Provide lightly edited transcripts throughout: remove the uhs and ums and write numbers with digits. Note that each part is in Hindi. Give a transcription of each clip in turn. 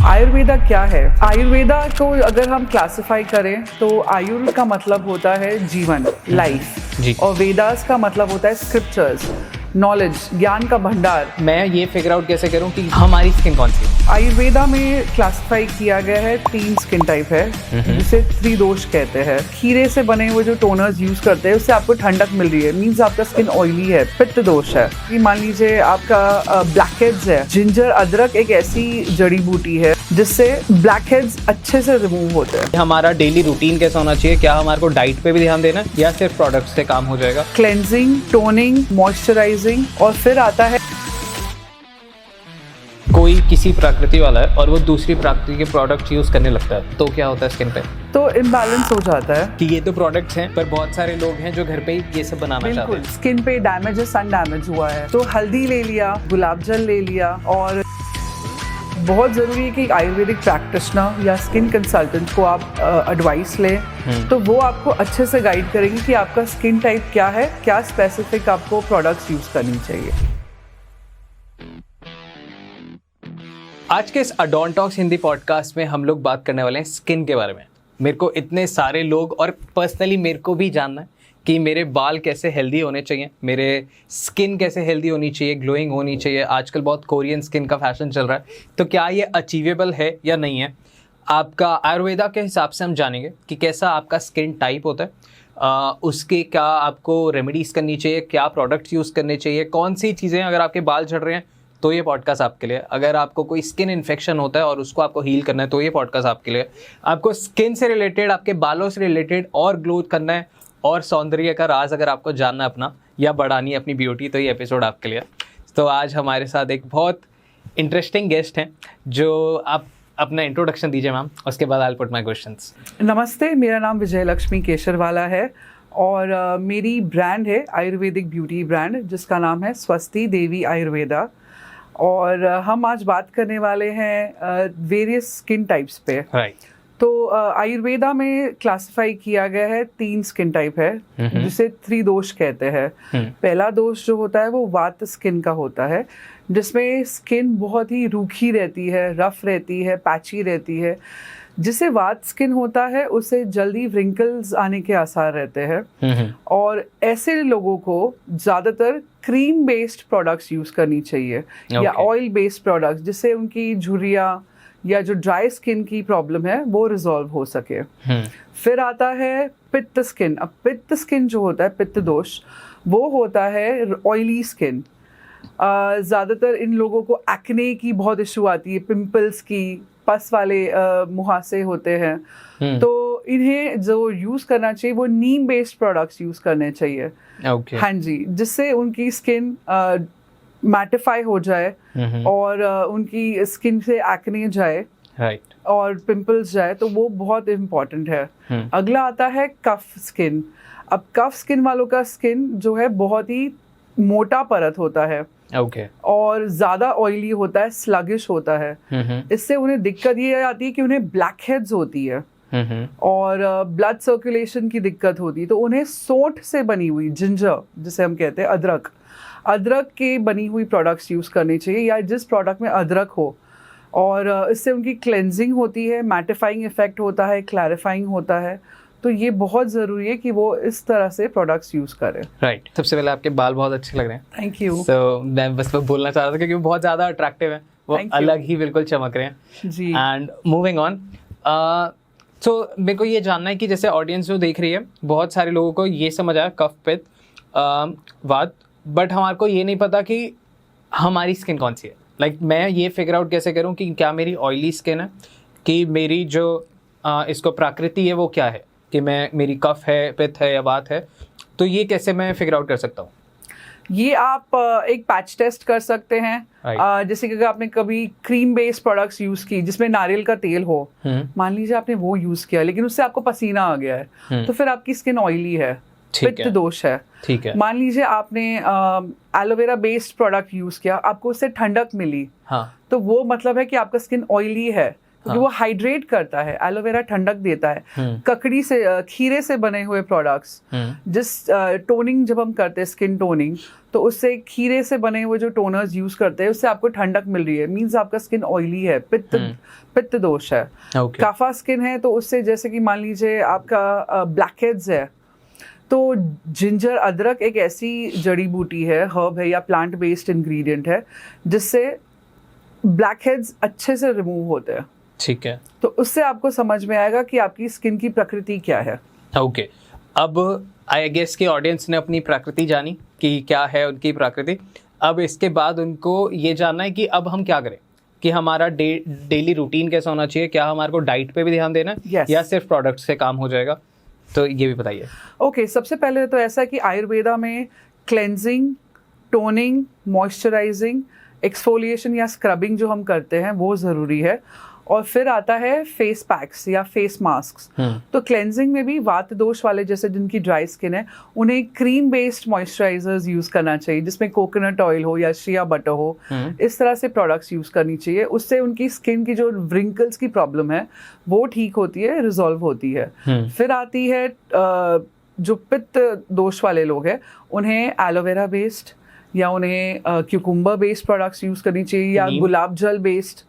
आयुर्वेदा क्या है? आयुर्वेदा को अगर हम क्लासिफाई करें तो आयुर का मतलब होता है जीवन, लाइफ, और वेदास का मतलब होता है स्क्रिप्चर्स, नॉलेज, ज्ञान का भंडार। मैं ये फिगर आउट कैसे करूं कि हमारी स्किन कौन सी है? आयुर्वेदा में क्लासिफाई किया गया है 3 स्किन टाइप है जिसे त्रिदोष कहते हैं। खीरे से बने हुए जो टोनर्स यूज करते हैं उससे आपको ठंडक मिल रही है, मींस आपका स्किन ऑयली है। पित्त दोष है, कि मान लीजिए आपका ब्लैकहेड्स है। जिंजर, अदरक एक ऐसी जड़ी बूटी है जिससे ब्लैकहेड्स अच्छे से रिमूव होते हैं। हमारा डेली रूटीन कैसा होना चाहिए? क्या हमारे को डाइट पे भी ध्यान देना है या सिर्फ प्रोडक्ट्स से काम हो जाएगा? क्लेंजिंग, टोनिंग, मॉइस्चराइजिंग, और फिर आता है कोई किसी प्रकृति वाला है और वो दूसरी प्रकृति के प्रोडक्ट यूज करने लगता है तो क्या होता है स्किन पे? तो इम्बैलेंस हो जाता है कि ये तो प्रोडक्ट्स हैं पर बहुत सारे लोग हैं जो घर पे ही ये सब बनाना चाहते हैं। स्किन पे डैमेज है, सन डैमेज हुआ है तो हल्दी ले लिया, गुलाब जल ले लिया। और बहुत ज़रूरी है कि आयुर्वेदिक प्रैक्टिशनर या स्किन कंसल्टेंट को आप एडवाइस लें, तो वो आपको अच्छे से गाइड करेंगे कि आपका स्किन टाइप क्या है, क्या स्पेसिफिक आपको प्रोडक्ट्स यूज़ करनी चाहिए। आज के इस अडोंटॉक्स हिंदी पॉडकास्ट में हम लोग बात करने वाले हैं स्किन के बारे में। मेरे को इतने सारे लोग और पर्सनली मेरे को भी जानना है कि मेरे बाल कैसे हेल्दी होने चाहिए, मेरे स्किन कैसे हेल्दी होनी चाहिए, ग्लोइंग होनी चाहिए। आजकल बहुत कोरियन स्किन का फैशन चल रहा है, तो क्या ये अचीवेबल है या नहीं है? आपका आयुर्वेदा के हिसाब से हम जानेंगे कि कैसा आपका स्किन टाइप होता है, उसके क्या आपको रेमेडीज़ करनी चाहिए, क्या प्रोडक्ट्स यूज़ करने चाहिए, कौन सी चीज़ें अगर आपके बाल झड़ रहे हैं तो ये पॉडकास्ट आपके लिए। अगर आपको कोई स्किन इन्फेक्शन होता है और उसको आपको हील करना है तो ये पॉडकास्ट आपके लिए। आपको स्किन से रिलेटेड, आपके बालों से रिलेटेड और ग्लो करना है और सौंदर्य का राज अगर आपको जानना है अपना या बढ़ानी है अपनी ब्यूटी, तो ये एपिसोड आपके लिए। तो आज हमारे साथ एक बहुत इंटरेस्टिंग गेस्ट हैं जो आप अपना इंट्रोडक्शन दीजिए मैम, उसके बाद I will put my questions. नमस्ते, मेरा नाम विजय लक्ष्मी केशरवाला है और मेरी ब्रांड है आयुर्वेदिक ब्यूटी ब्रांड जिसका नाम है स्वस्ति देवी आयुर्वेदा। और हम आज बात करने वाले हैं वेरियस स्किन टाइप्स पे। राइट। तो आयुर्वेदा में क्लासिफाई किया गया है 3 स्किन टाइप है जिसे त्रिदोष कहते हैं। पहला दोष जो होता है वो वात स्किन का होता है, जिसमें स्किन बहुत ही रूखी रहती है, रफ रहती है, पैची रहती है। जिसे वात स्किन होता है उसे जल्दी व्रिंकल्स आने के आसार रहते हैं और ऐसे लोगों को ज़्यादातर क्रीम बेस्ड प्रोडक्ट्स यूज़ करनी चाहिए या ऑयल बेस्ड प्रोडक्ट्स, जिससे उनकी झुर्रियाँ या जो ड्राई स्किन की प्रॉब्लम है वो रिजॉल्व हो सके। फिर आता है पित्त स्किन। अब पित्त स्किन जो होता है, पित्त दोष, वो होता है ऑयली स्किन। ज़्यादातर इन लोगों को एक्ने की बहुत इशू आती है, पिंपल्स की, पस वाले मुहासे होते हैं। तो इन्हें जो यूज़ करना चाहिए वो नीम बेस्ड प्रोडक्ट्स यूज़ करने चाहिए। हाँ जी, जिससे उनकी स्किन मैटिफाई हो जाए और उनकी स्किन से एक्ने जाए और पिंपल्स जाए, तो वो बहुत इम्पोर्टेंट है। अगला आता है कफ स्किन। अब कफ स्किन वालों का स्किन जो है बहुत ही मोटा परत होता है और ज़्यादा ऑयली होता है, स्लगिश होता है। इससे उन्हें दिक्कत ये आती है कि उन्हें ब्लैक हेड्स होती है और ब्लड सर्कुलेशन की दिक्कत होती है। तो उन्हें सोंठ से बनी हुई, जिंजर जिसे हम कहते हैं, अदरक के बनी हुई प्रोडक्ट्स यूज़ करनी चाहिए या जिस प्रोडक्ट में अदरक हो। और इससे उनकी क्लेंजिंग होती है, मैटिफाइंग इफेक्ट होता है, क्लैरिफाइंग होता है। तो ये बहुत ज़रूरी है कि वो इस तरह से प्रोडक्ट्स यूज़ करें। राइट। सबसे पहले आपके बाल बहुत अच्छे लग रहे हैं। Thank you. मैं बस बोलना चाह रहा था क्योंकि वो बहुत ज़्यादा अट्रैक्टिव है, वो अलग ही बिल्कुल चमक रहे हैं जी। एंड मूविंग ऑन, सो मेरे को ये जानना है कि जैसे ऑडियंस जो देख रही है, बहुत सारे लोगों को ये समझ आया कफ, पित्त, वात, बट हमारे को ये नहीं पता कि हमारी स्किन कौन सी है। लाइक मैं ये फिगर आउट कैसे करूँ कि क्या मेरी ऑयली स्किन है, कि मेरी जो इसको प्रकृति है वो क्या है, कि मेरी कफ है, पित्त है या वात है। तो ये कैसे मैं फिगर आउट कर सकता हूँ? ये आप एक पैच टेस्ट कर सकते हैं। जैसे कि अगर आपने कभी क्रीम बेस्ड प्रोडक्ट्स यूज की जिसमें नारियल का तेल हो, मान लीजिए आपने वो यूज किया लेकिन उससे आपको पसीना आ गया है, तो फिर आपकी स्किन ऑयली है, पित्त दोष है। ठीक है। मान लीजिए आपने एलोवेरा बेस्ड प्रोडक्ट यूज किया, आपको उससे ठंडक मिली, तो वो मतलब है कि आपका स्किन ऑयली है, क्योंकि वो हाइड्रेट करता है, एलोवेरा ठंडक देता है। ककड़ी से खीरे से बने हुए प्रोडक्ट्स, जिस टोनिंग जब हम करते हैं स्किन टोनिंग, तो उससे खीरे से बने हुए जो टोनर्स यूज करते हैं उससे आपको ठंडक मिल रही है, मींस आपका स्किन ऑयली है, पित्त दोष है। काफा स्किन है तो उससे जैसे कि मान लीजिए आपका ब्लैक हेड्स है, तो जिंजर अदरक एक ऐसी जड़ी बूटी है, हर्ब है या प्लांट बेस्ड इंग्रेडिएंट है जिससे ब्लैक हेड्स अच्छे से रिमूव होते हैं। ठीक है, तो उससे आपको समझ में आएगा कि आपकी स्किन की प्रकृति क्या है। ओके, अब आई गेस कि ऑडियंस ने अपनी प्रकृति जानी कि क्या है उनकी प्रकृति। अब इसके बाद उनको ये जानना है कि अब हम क्या करें, कि हमारा डेली रूटीन कैसा होना चाहिए, क्या हमारे को डाइट पे भी ध्यान देना है Yes. या सिर्फ प्रोडक्ट्स से काम हो जाएगा, तो ये भी बताइए। ओके, सबसे पहले तो ऐसा है कि आयुर्वेदा में क्लेंजिंग, टोनिंग, मॉइस्चराइजिंग, एक्सफोलिएशन या स्क्रबिंग जो हम करते हैं वो ज़रूरी है। और फिर आता है फेस पैक्स या फेस मास्क्स। तो क्लेंजिंग में भी वात दोष वाले जैसे जिनकी ड्राई स्किन है उन्हें क्रीम बेस्ड मॉइस्चराइजर्स यूज करना चाहिए जिसमें कोकोनट ऑयल हो या शिया बटर हो, इस तरह से प्रोडक्ट्स यूज करनी चाहिए। उससे उनकी स्किन की जो रिंकल्स की प्रॉब्लम है वो ठीक होती है, रिजॉल्व होती है। फिर आती है जो पित्त दोष वाले लोग हैं उन्हें एलोवेरा बेस्ड या उन्हें क्यूकुम्बर बेस्ड प्रोडक्ट्स यूज करनी चाहिए या गुलाब जल बेस्ड,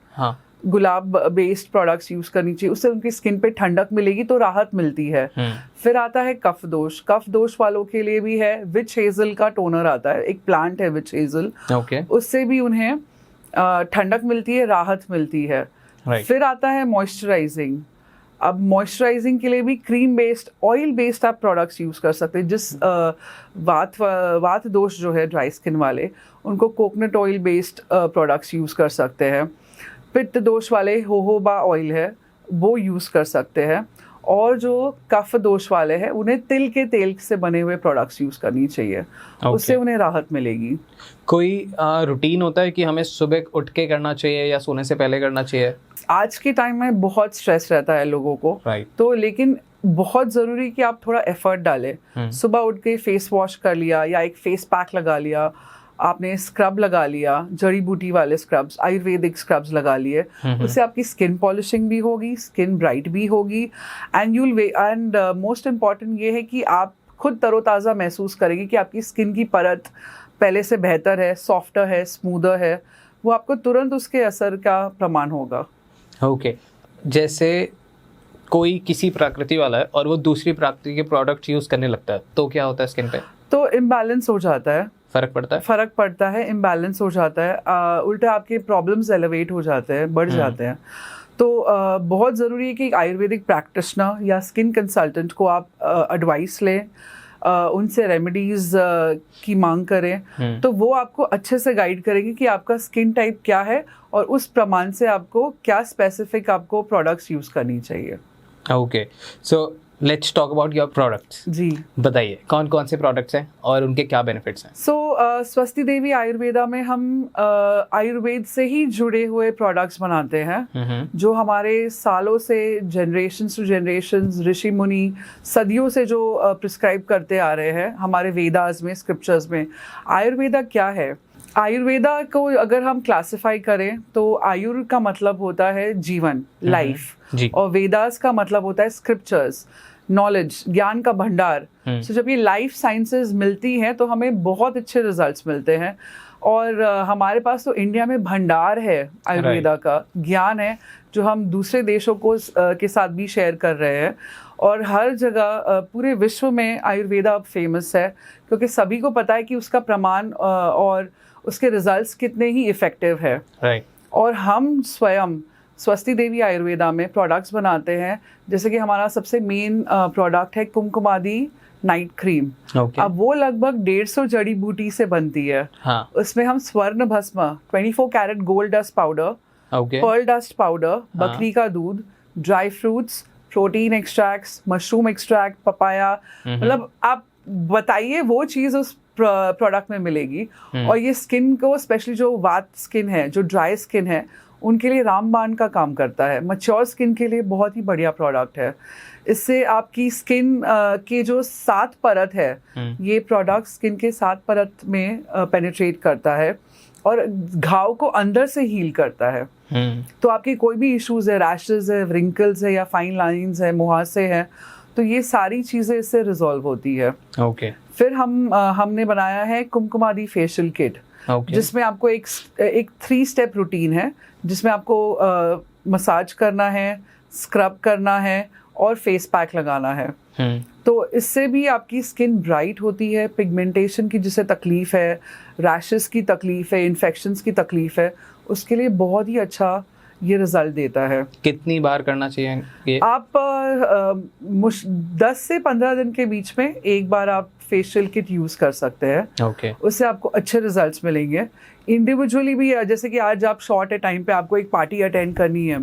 गुलाब बेस्ड प्रोडक्ट्स यूज करनी चाहिए। उससे उनकी स्किन पे ठंडक मिलेगी तो राहत मिलती है। फिर आता है कफ दोष। कफ दोष वालों के लिए भी है विच हेजल का टोनर आता है, एक प्लांट है विच हेजल, उससे भी उन्हें ठंडक मिलती है, राहत मिलती है। फिर आता है मॉइस्चराइजिंग। अब मॉइस्चराइजिंग के लिए भी क्रीम बेस्ड, ऑयल बेस्ड आप प्रोडक्ट्स यूज कर सकते हैं। जिस वात दोष जो है ड्राई स्किन वाले उनको coconut oil based products use कर सकते हैं। पित्त दोष वाले होहोबा ऑयल है वो यूज कर सकते हैं। और जो कफ दोष वाले हैं उन्हें तिल के तेल से बने हुए प्रोडक्ट्स यूज करनी चाहिए, उससे उन्हें राहत मिलेगी। कोई रूटीन होता है कि हमें सुबह उठ के करना चाहिए या सोने से पहले करना चाहिए? आज के टाइम में बहुत स्ट्रेस रहता है लोगों को, तो लेकिन बहुत ज़रूरी कि आप थोड़ा एफर्ट डालें। सुबह उठ के फेस वॉश कर लिया या एक फेस पैक लगा लिया, आपने स्क्रब लगा लिया, जड़ी बूटी वाले स्क्रब्स, आयुर्वेदिक स्क्रब्स लगा लिए, उससे आपकी स्किन पॉलिशिंग भी होगी, स्किन ब्राइट भी होगी एंड मोस्ट इम्पॉर्टेंट ये है कि आप खुद तरोताज़ा महसूस करेंगे कि आपकी स्किन की परत पहले से बेहतर है, सॉफ्टर है, स्मूदर है। वो आपको तुरंत उसके असर का प्रमाण होगा। ओके, जैसे कोई किसी प्रकृति वाला है और वो दूसरी प्रकृति के प्रोडक्ट यूज करने लगता है तो क्या होता है स्किन पे? तो इम्बैलेंस हो जाता है, फर्क पड़ता है, इम्बैलेंस हो जाता है, उल्टे आपके प्रॉब्लम्स एलिवेट हो जाते हैं, बढ़ जाते हैं। तो बहुत ज़रूरी है कि आयुर्वेदिक प्रैक्टिशनर या स्किन कंसल्टेंट को आप एडवाइस लें, उनसे रेमेडीज़ की मांग करें, तो वो आपको अच्छे से गाइड करेंगे कि आपका स्किन टाइप क्या है और उस प्रमाण से आपको क्या स्पेसिफिक आपको प्रोडक्ट्स यूज़ करनी चाहिए। Okay, so let's talk about your products. जी बताइए कौन कौन से प्रोडक्ट्स हैं और उनके क्या बेनिफिट्स हैं? स्वस्ति देवी आयुर्वेदा में हम आयुर्वेद से ही जुड़े हुए प्रोडक्ट्स बनाते हैं जो हमारे सालों से जनरेशंस टू जनरेशंस ऋषि मुनि सदियों से जो प्रिस्क्राइब करते आ रहे हैं हमारे वेदास में, स्क्रिप्चर्स में। आयुर्वेदा क्या है? आयुर्वेदा को अगर हम क्लासिफाई करें तो आयुर का मतलब होता है जीवन, लाइफ, और वेदास का मतलब होता है स्क्रिप्चर्स, नॉलेज, ज्ञान का भंडार। सो जब ये लाइफ साइंसेस मिलती हैं तो हमें बहुत अच्छे रिजल्ट्स मिलते हैं। और हमारे पास तो इंडिया में भंडार है आयुर्वेदा का, ज्ञान है जो हम दूसरे देशों को के साथ भी शेयर कर रहे हैं। और हर जगह पूरे विश्व में आयुर्वेदा अब फेमस है क्योंकि सभी को पता है कि उसका प्रमाण और उसके रिजल्ट्स कितने ही इफ़ेक्टिव है। और हम स्वयं स्वस्ति देवी आयुर्वेदा में प्रोडक्ट्स बनाते हैं, जैसे कि हमारा सबसे मेन प्रोडक्ट है कुमकुमादी नाइट क्रीम। अब वो लगभग 150 जड़ी बूटी से बनती है। उसमें हम स्वर्ण भस्म, 24 carat gold dust powder, pearl dust powder, बकरी का दूध, dry fruits, protein extracts, mushroom extract, papaya, मतलब आप बताइए वो चीज़ उस प्रोडक्ट में मिलेगी। और ये स्किन को, स्पेशली जो वात स्किन है, जो ड्राई स्किन है, उनके लिए रामबाण का काम करता है। मैच्योर स्किन के लिए बहुत ही बढ़िया प्रोडक्ट है। इससे आपकी स्किन के जो 7 परत है, ये प्रोडक्ट स्किन के 7 परत में पेनिट्रेट करता है और घाव को अंदर से हील करता है। तो आपकी कोई भी इश्यूज है, रैशेज है, रिंकल्स है या फाइन लाइंस है, मुहासे हैं, तो ये सारी चीज़ें इससे रिजॉल्व होती है। ओके। फिर हमने बनाया है कुमकुमादी फेशियल किट, जिसमें आपको एक 3 स्टेप रूटीन है, जिसमें आपको मसाज करना है, स्क्रब करना है और फेस पैक लगाना है। तो इससे भी आपकी स्किन ब्राइट होती है। पिगमेंटेशन की जिसे तकलीफ है, रैशेस की तकलीफ है, इन्फेक्शंस की तकलीफ है, उसके लिए बहुत ही अच्छा ये रिजल्ट देता है। कितनी बार करना चाहिए ये? आप 10 से 15 दिन के बीच में एक बार आप फेशियल किट यूज कर सकते हैं। ओके। उससे आपको अच्छे रिजल्ट्स मिलेंगे। इंडिविजुअली भी, जैसे कि आज आप शॉर्ट है टाइम पे, आपको एक पार्टी अटेंड करनी है,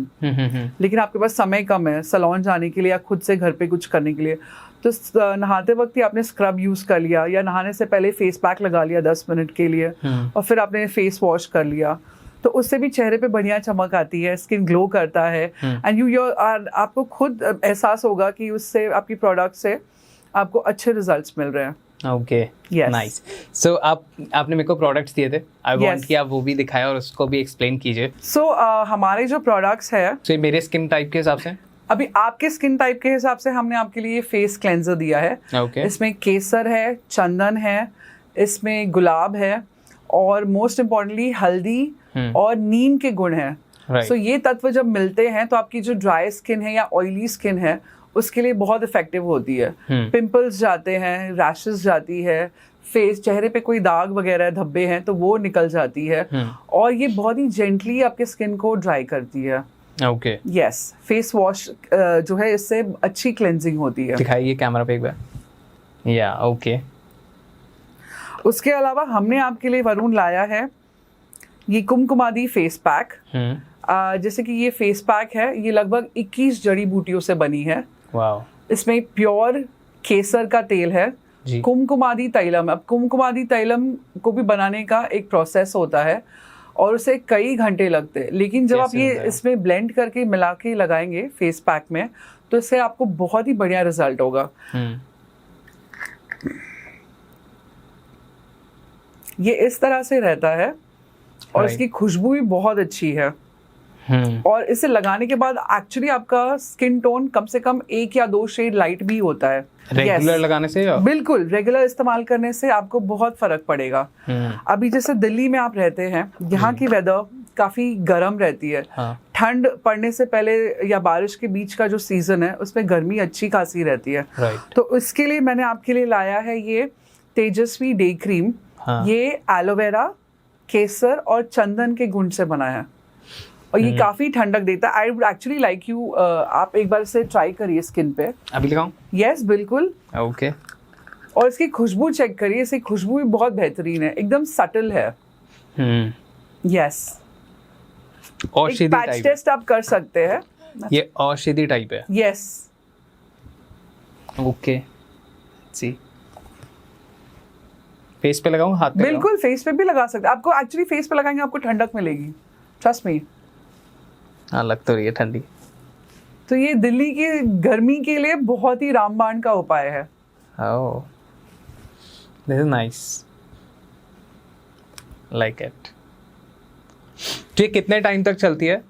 लेकिन आपके पास समय कम है सैलून जाने के लिए या खुद से घर पे कुछ करने के लिए, तो नहाते वक्त ही आपने स्क्रब यूज कर लिया या नहाने से पहले फेस पैक लगा लिया 10 मिनट के लिए, और फिर आपने फेस वॉश कर लिया, तो उससे भी चेहरे पे बढ़िया चमक आती है, स्किन ग्लो करता है। एंड आपको खुद एहसास होगा कि उससे, आपकी प्रोडक्ट से आपको अच्छे रिजल्ट्स मिल रहे हैं। Okay, nice. सो आपने मेरे को प्रोडक्ट्स दिए थे, आई वांट कि आप वो भी दिखाएं और उसको भी एक्सप्लेन कीजिए। सो हमारे जो प्रोडक्ट्स है, so, मेरे स्किन टाइप के हिसाब से, अभी आपके स्किन टाइप के हिसाब से हमने आपके लिए फेस क्लेंजर दिया है। Okay. इसमें केसर है, चंदन है, इसमें गुलाब है, और मोस्ट इम्पोर्टेंटली हल्दी और नीम के गुण हैं। Right. ये तत्व जब मिलते हैं तो आपकी जो ड्राई स्किन है या ऑयली स्किन है उसके लिए बहुत इफेक्टिव होती है। पिंपल्स जाते हैं, रैशेस जाती है, फेस चेहरे पे कोई दाग वगैरह धब्बे हैं तो वो निकल जाती है, और ये बहुत ही जेंटली आपके स्किन को ड्राई करती है। ओके। यस, फेस वॉश जो है इससे अच्छी क्लेंजिंग होती है। दिखाइए कैमरा पे एक बार। या ओके। उसके अलावा हमने आपके लिए वरुण लाया है ये कुमकुमादी फेस पैक। जैसे कि ये फेस पैक है, ये लगभग 21 जड़ी बूटियों से बनी है। वाओ। इसमें प्योर केसर का तेल है, कुमकुमादी तैलम। अब कुमकुमादी तैलम को भी बनाने का एक प्रोसेस होता है और उसे कई घंटे लगते हैं, लेकिन जब आप ये इसमें ब्लेंड करके मिला के लगाएंगे फेस पैक में, तो इससे आपको बहुत ही बढ़िया रिजल्ट होगा। ये इस तरह से रहता है और इसकी खुशबू भी बहुत अच्छी है। और इसे लगाने के बाद एक्चुअली आपका स्किन टोन कम से कम 1 या 2 शेड लाइट भी होता है। रेगुलर लगाने से? बिल्कुल, रेगुलर इस्तेमाल करने से आपको बहुत फर्क पड़ेगा। अभी जैसे दिल्ली में आप रहते हैं, यहाँ की वेदर काफी गर्म रहती है। ठंड पड़ने से पहले या बारिश के बीच का जो सीजन है उसमें गर्मी अच्छी खासी रहती है। तो इसके लिए मैंने आपके लिए लाया है ये तेजस्वी डे क्रीम। ये एलोवेरा, केसर और चंदन के गुण से बना है और ये काफी ठंडक देता है। I would actually like you, आप एक बार से ट्राई करिए स्किन पे। अभी लगाऊं? यस, बिल्कुल। ओके। और इसकी खुशबू चेक करिए, इसकी खुशबू भी बहुत बेहतरीन है, एकदम सटल है। यस। औषधि टाइप। पैच टेस्ट आप कर सकते हैं। ये औषधि टाइप है? यस। ओके। सी फेस पे लगाऊं, हाथ पे? बिल्कुल, फेस पे भी लगा सकते हैं। आपको एक्चुअली फेस पे लगाएंगे आपको ठंडक मिलेगी, ट्रस्ट मी। हाँ, लग तो रही है ठंडी। तो ये दिल्ली की गर्मी के लिए बहुत ही रामबाण का उपाय है। Oh, this is nice, like it. तो ये कितने टाइम तक चलती है?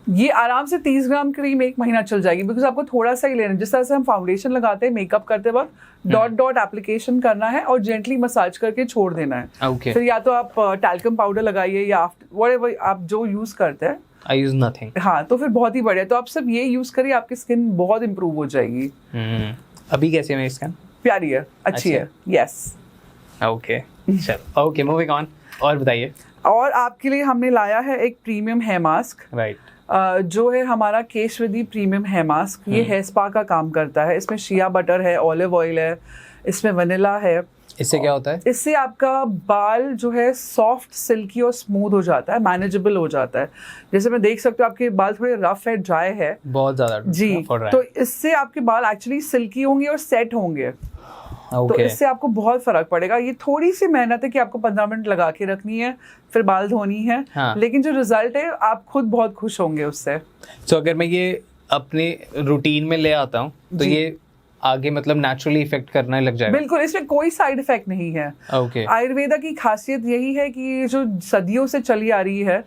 ये आराम से 30 ग्राम क्रीम 1 महीना चल जाएगी, बिकॉज आपको थोड़ा सा ही लेना है। जिस तरह से हम फाउंडेशन लगाते हैं मेकअप करते वक्त, डॉट डॉट एप्लीकेशन करना है और जेंटली मसाज करके छोड़ देना है। Okay. फिर या तो आप टैल्कम पाउडर लगाइए या व्हाटएवर आप जो यूज करते हैं। I use nothing. हाँ, तो फिर बहुत ही बढ़िया। तो आप सिर्फ ये यूज करिए, आपकी स्किन बहुत इंप्रूव हो जाएगी। अभी कैसी है मेरी स्किन? प्यारी है, अच्छी है। यस। ओके, चलो, ओके, मूविंग ऑन। और बताइए। और आपके लिए हमने लाया है एक प्रीमियम हेयर मास्क। राइट। जो है हमारा केशवदी प्रीमियम हेयर मास्क। ये हेयर स्पा का काम करता है। इसमें शिया बटर है, ऑलिव ऑयल है, इसमें वनीला है। इससे क्या होता है? इससे आपका बाल जो है सॉफ्ट, सिल्की और स्मूथ हो जाता है, मैनेजेबल हो जाता है। जैसे मैं देख सकते हो आपके बाल थोड़े रफ है, ड्राई है, बहुत ज्यादा जी, तो इससे आपके बाल एक्चुअली सिल्की होंगे और सेट होंगे। तो इससे आपको बहुत फर्क पड़ेगा। ये थोड़ी सी मेहनत है कि आपको 15 मिनट लगा के रखनी है, फिर बाल धोनी है। लेकिन जो रिजल्ट है आप खुद बहुत खुश होंगे उससे। तो अगर मैं ये अपने रूटीन में ले आता हूँ तो ये आगे मतलब नेचुरली इफेक्ट करने लग जाएगा? बिल्कुल, इसमें कोई साइड इफेक्ट नहीं है। ओके। आयुर्वेदा की खासियत यही है कि ये जो सदियों से चली आ रही है,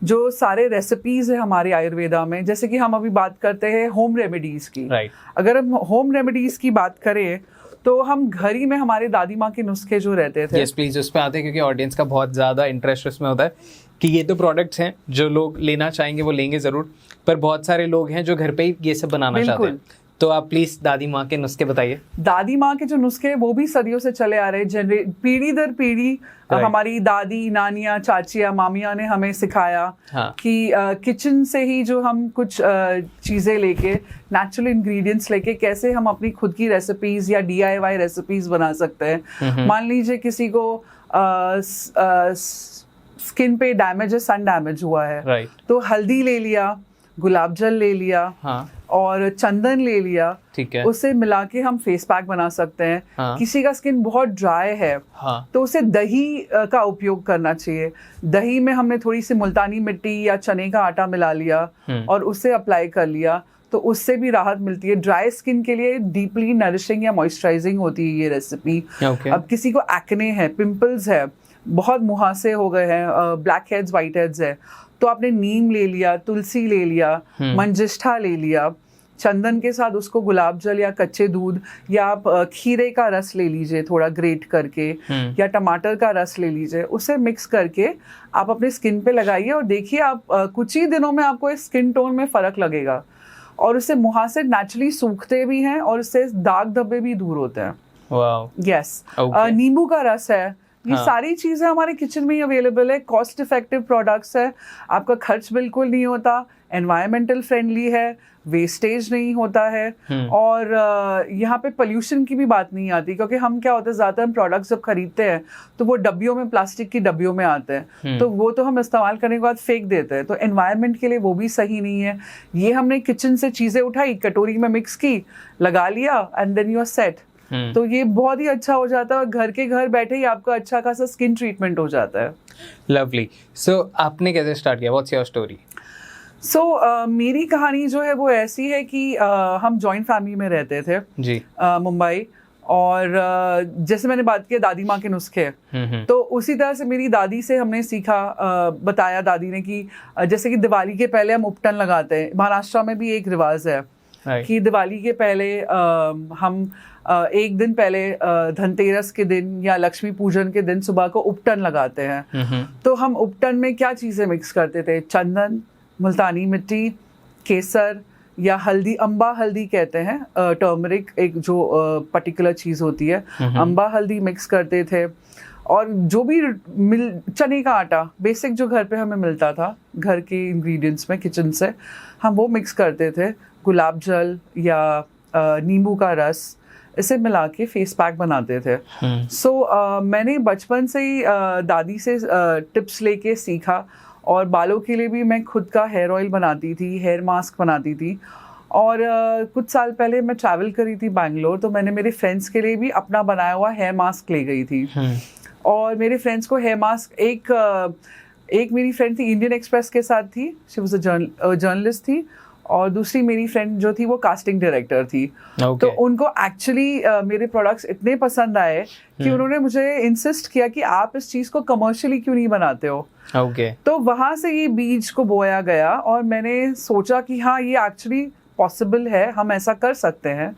जो सारे रेसिपीज है हमारे आयुर्वेदा में, जैसे कि हम अभी बात करते हैं होम रेमेडीज की, राइट। अगर हम होम रेमेडीज की बात करें तो हम घर ही में हमारे दादी माँ के नुस्खे जो रहते थे। यस प्लीज, उस पे आते हैं क्योंकि ऑडियंस का बहुत ज़्यादा इंटरेस्ट उसमें होता है कि ये तो प्रोडक्ट्स हैं जो लोग लेना चाहेंगे वो लेंगे ज़रूर, पर बहुत सारे लोग हैं जो घर पे ही ये सब बनाना चाहते हैं। तो आप प्लीज दादी माँ के नुस्खे बताइए। दादी माँ के जो नुस्खे वो भी सदियों से चले आ रहे हैं, पीढ़ी दर पीढ़ी हमारी दादी, नानियाँ, चाचियाँ, मामियाँ ने हमें सिखाया कि किचन से ही जो हम कुछ चीज़ें लेके, नेचुरल इंग्रेडिएंट्स लेके कैसे हम अपनी खुद की रेसिपीज या DIY रेसिपीज बना सकते हैं। मान लीजिए किसी को स्किन पे डैमेज है, सन डैमेज हुआ है, तो हल्दी ले लिया, गुलाब जल ले लिया, और चंदन ले लिया, ठीक है, उसे मिला के हम फेस पैक बना सकते हैं। किसी का स्किन बहुत ड्राई है तो उसे दही का उपयोग करना चाहिए। दही में हमने थोड़ी सी मुल्तानी मिट्टी या चने का आटा मिला लिया और उसे अप्लाई कर लिया, तो उससे भी राहत मिलती है। ड्राई स्किन के लिए डीपली नरिशिंग या मॉइस्चराइजिंग होती है ये रेसिपी। अब किसी को एक्ने है, पिंपल्स है, बहुत मुहासे हो गए हैं, ब्लैक हेड्स, व्हाइट हेड्स है, तो आपने नीम ले लिया, तुलसी ले लिया, मंजिष्ठा ले लिया, चंदन के साथ उसको गुलाब जल या कच्चे दूध या आप खीरे का रस ले लीजिए थोड़ा ग्रेट करके, या टमाटर का रस ले लीजिए, उसे मिक्स करके आप अपने स्किन पे लगाइए और देखिए आप कुछ ही दिनों में आपको इस स्किन टोन में फर्क लगेगा। और उससे मुहासे नेचुरली सूखते भी हैं और उससे दाग धब्बे भी दूर होते हैं। Wow, yes. नींबू का रस है, ये सारी चीजें हमारे किचन में ही अवेलेबल है, कॉस्ट इफेक्टिव प्रोडक्ट्स है, आपका खर्च बिल्कुल नहीं होता, एनवायरमेंटल फ्रेंडली है, वेस्टेज नहीं होता है, और यहाँ पे पोल्यूशन की भी बात नहीं आती, क्योंकि हम क्या होता है ज़्यादातर हम प्रोडक्ट्स जब खरीदते हैं तो वो डब्बियों में, प्लास्टिक की डब्बियों में आते हैं, तो वो तो हम इस्तेमाल करने के बाद फेंक देते हैं, तो एनवायरनमेंट के लिए वो भी सही नहीं है। ये हमने किचन से चीज़ें उठाई, कटोरी में मिक्स की, लगा लिया, and then you are set. तो ये बहुत ही अच्छा हो जाता है और घर के घर बैठे ही आपका अच्छा खासा स्किन ट्रीटमेंट हो जाता है। लवली। सो आपने कैसे स्टार्ट किया? What's your story? मेरी कहानी जो है वो ऐसी है कि हम जॉइंट फैमिली में रहते थे जी, मुंबई, और जैसे मैंने बात की दादी माँ के नुस्खे, तो उसी तरह से मेरी दादी से हमने सीखा। बताया दादी ने कि जैसे कि दिवाली के पहले हम उपटन लगाते हैं, महाराष्ट्र में भी एक रिवाज है कि दिवाली के पहले हम एक दिन पहले धनतेरस के दिन या लक्ष्मी पूजन के दिन सुबह को उपटन लगाते हैं। तो हम उपटन में क्या चीज़ें मिक्स करते थे? चंदन, मुल्तानी मिट्टी, केसर या हल्दी, अम्बा हल्दी कहते हैं, टर्मरिक एक जो पर्टिकुलर चीज़ होती है, अम्बा हल्दी मिक्स करते थे, और जो भी चने का आटा बेसिक जो घर पे हमें मिलता था, घर के इंग्रेडिएंट्स में किचन से, हम वो मिक्स करते थे। गुलाब जल या नींबू का रस, इसे मिला के फेस पैक बनाते थे। मैंने बचपन से ही दादी से टिप्स लेके सीखा, और बालों के लिए भी मैं खुद का हेयर ऑयल बनाती थी, हेयर मास्क बनाती थी। और कुछ साल पहले मैं ट्रैवल करी थी बैंगलोर, तो मैंने मेरे फ्रेंड्स के लिए भी अपना बनाया हुआ हेयर मास्क ले गई थी। और मेरे फ्रेंड्स को हेयर मास्क, एक मेरी फ्रेंड थी इंडियन एक्सप्रेस के साथ थी, शी वाज अ जर्नलिस्ट थी, और दूसरी मेरी फ्रेंड जो थी वो कास्टिंग डायरेक्टर थी। तो उनको एक्चुअली मेरे प्रोडक्ट्स इतने पसंद आए कि उन्होंने मुझे इंसिस्ट किया कि आप इस चीज़ को कमर्शियली क्यों नहीं बनाते हो। तो वहाँ से ये बीज को बोया गया, और मैंने सोचा कि हाँ, ये एक्चुअली पॉसिबल है, हम ऐसा कर सकते हैं।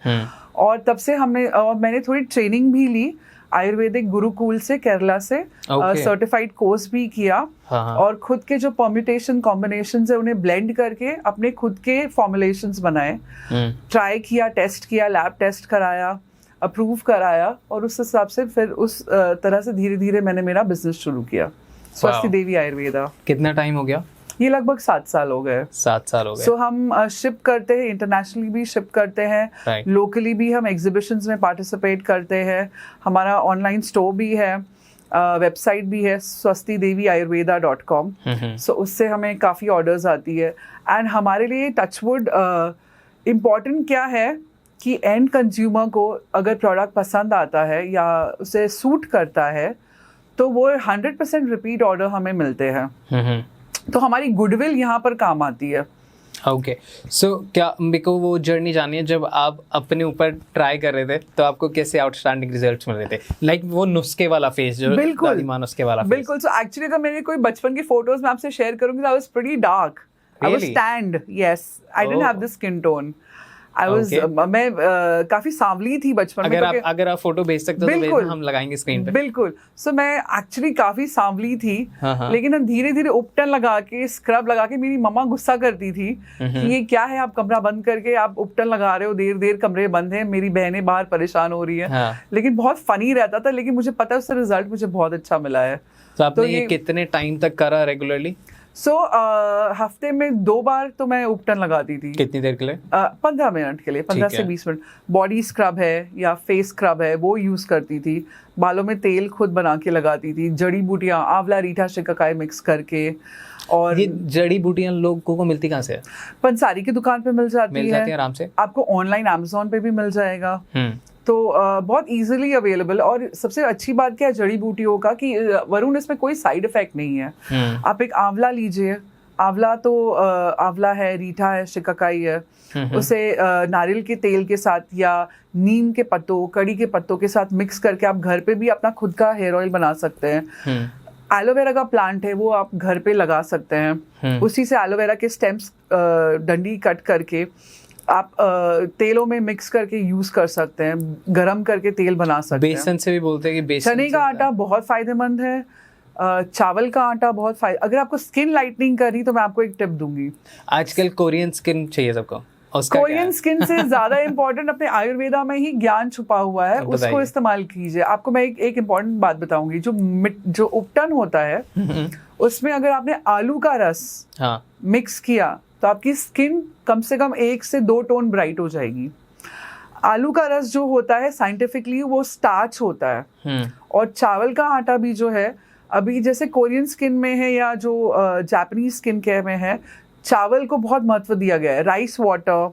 और तब से मैंने थोड़ी ट्रेनिंग भी ली आयुर्वेदिक गुरुकुल से, केरला से, सर्टिफाइड कोर्स भी किया, और खुद के जो परम्यूटेशन कॉम्बिनेशन है उन्हें ब्लेंड करके अपने खुद के फॉर्मुलेशंस बनाए, ट्राई किया, टेस्ट किया, लैब टेस्ट कराया, अप्रूव कराया, और उस हिसाब से फिर उस तरह से धीरे धीरे मैंने मेरा बिजनेस शुरू किया, स्वस्ति देवी आयुर्वेदा। कितना टाइम हो गया? ये लगभग 7 साल हो गए। 7 साल हो गए। हम शिप करते हैं, इंटरनेशनली भी शिप करते हैं, लोकली भी हम एग्जीबिशंस में पार्टिसिपेट करते हैं। हमारा ऑनलाइन स्टोर भी है, वेबसाइट भी है, swastideviayurveda.com। उससे हमें काफ़ी ऑर्डर्स आती है। एंड हमारे लिए टचवुड इम्पॉर्टेंट क्या है कि एंड कंज्यूमर को अगर प्रोडक्ट पसंद आता है या उसे सूट करता है, तो वो 100% रिपीट ऑर्डर हमें मिलते हैं। तो हमारी गुडविल यहाँ पर काम आती है। ओके सो क्या मेरे को वो जर्नी जाननी है, जब आप अपने ऊपर ट्राई कर रहे थे तो आपको कैसे आउटस्टैंडिंग रिजल्ट्स मिल रहे थे, लाइक वो नुस्खे वाला फेस जो बिल्कुल नुस्खे वाला फेस? बिल्कुल। सो एक्चुअली तो मेरे कोई बचपन की फोटोज मैं आपसे शेयर करूंगी, I was pretty dark, I was Really? Stand, yes, I didn't have the skin tone, I was, मैं काफी सांवली थी बचपन में। अगर आप फोटो भेज सकते हो तो भेजना, हम लगाएंगे स्क्रीन पे। बिल्कुल। सो मैं एक्चुअली काफी सांवली थी, लेकिन हम धीरे धीरे उपटन लगा के, स्क्रब लगा के, मेरी मम्मा गुस्सा करती थी कि ये क्या है, आप कमरा बंद करके आप उपटन लगा रहे हो, देर देर कमरे बंद है, मेरी बहनें बाहर परेशान हो रही है। लेकिन बहुत फनी रहता था, लेकिन मुझे पता है उससे रिजल्ट मुझे बहुत अच्छा मिला है। तो आपने ये कितने टाइम तक करा रेगुलरली? हफ्ते में 2 बार तो मैं उपटन लगाती थी। कितनी देर के लिए? 15 मिनट के लिए, 15 से 20 मिनट। बॉडी स्क्रब है या फेस स्क्रब है वो यूज करती थी। बालों में तेल खुद बना के लगाती थी, जड़ी बूटियां, आंवला, रीठा, शिकाकाई मिक्स करके। और ये जड़ी बूटियां लोगों को मिलती कहाँ से है? पंसारी की दुकान पे मिल जाती है आराम से, आपको ऑनलाइन अमेज़न पे भी मिल जाएगा। तो बहुत इजीली अवेलेबल। और सबसे अच्छी बात क्या है जड़ी बूटियों का कि वरुण, इसमें कोई साइड इफेक्ट नहीं है। आप एक आंवला लीजिए, आंवला तो आंवला है, रीठा है, शिकाकाई है, उसे नारियल के तेल के साथ या नीम के पत्तों, कड़ी के पत्तों के साथ मिक्स करके आप घर पे भी अपना खुद का हेयर ऑयल बना सकते हैं। एलोवेरा का प्लांट है वो आप घर पे लगा सकते हैं। उसी से एलोवेरा के स्टेम्स डंडी कट करके आप तेलों में मिक्स करके यूज कर सकते हैं, गरम करके तेल बना सकते हैं। बेसन से भी बोलते हैं कि बेसन, चने का आटा बहुत फायदेमंद है, चावल का आटा बहुत अगर आपको स्किन लाइटनिंग करनी तो मैं आपको एक टिप दूंगी। आजकल कोरियन स्किन चाहिए सबको, कोरियन स्किन से ज्यादा इम्पोर्टेंट अपने आयुर्वेदा में ही ज्ञान छुपा हुआ है, उसको इस्तेमाल कीजिए। आपको मैं एक इम्पोर्टेंट बात बताऊंगी, जो उपटन होता है उसमें अगर आपने आलू का रस मिक्स किया तो आपकी स्किन कम से कम 1 से 2 टोन ब्राइट हो जाएगी। आलू का रस जो होता है साइंटिफिकली वो स्टार्च होता है। और चावल का आटा भी जो है, अभी जैसे कोरियन स्किन में है या जो जापानीज स्किन केयर में है, चावल को बहुत महत्व दिया गया है, rice water,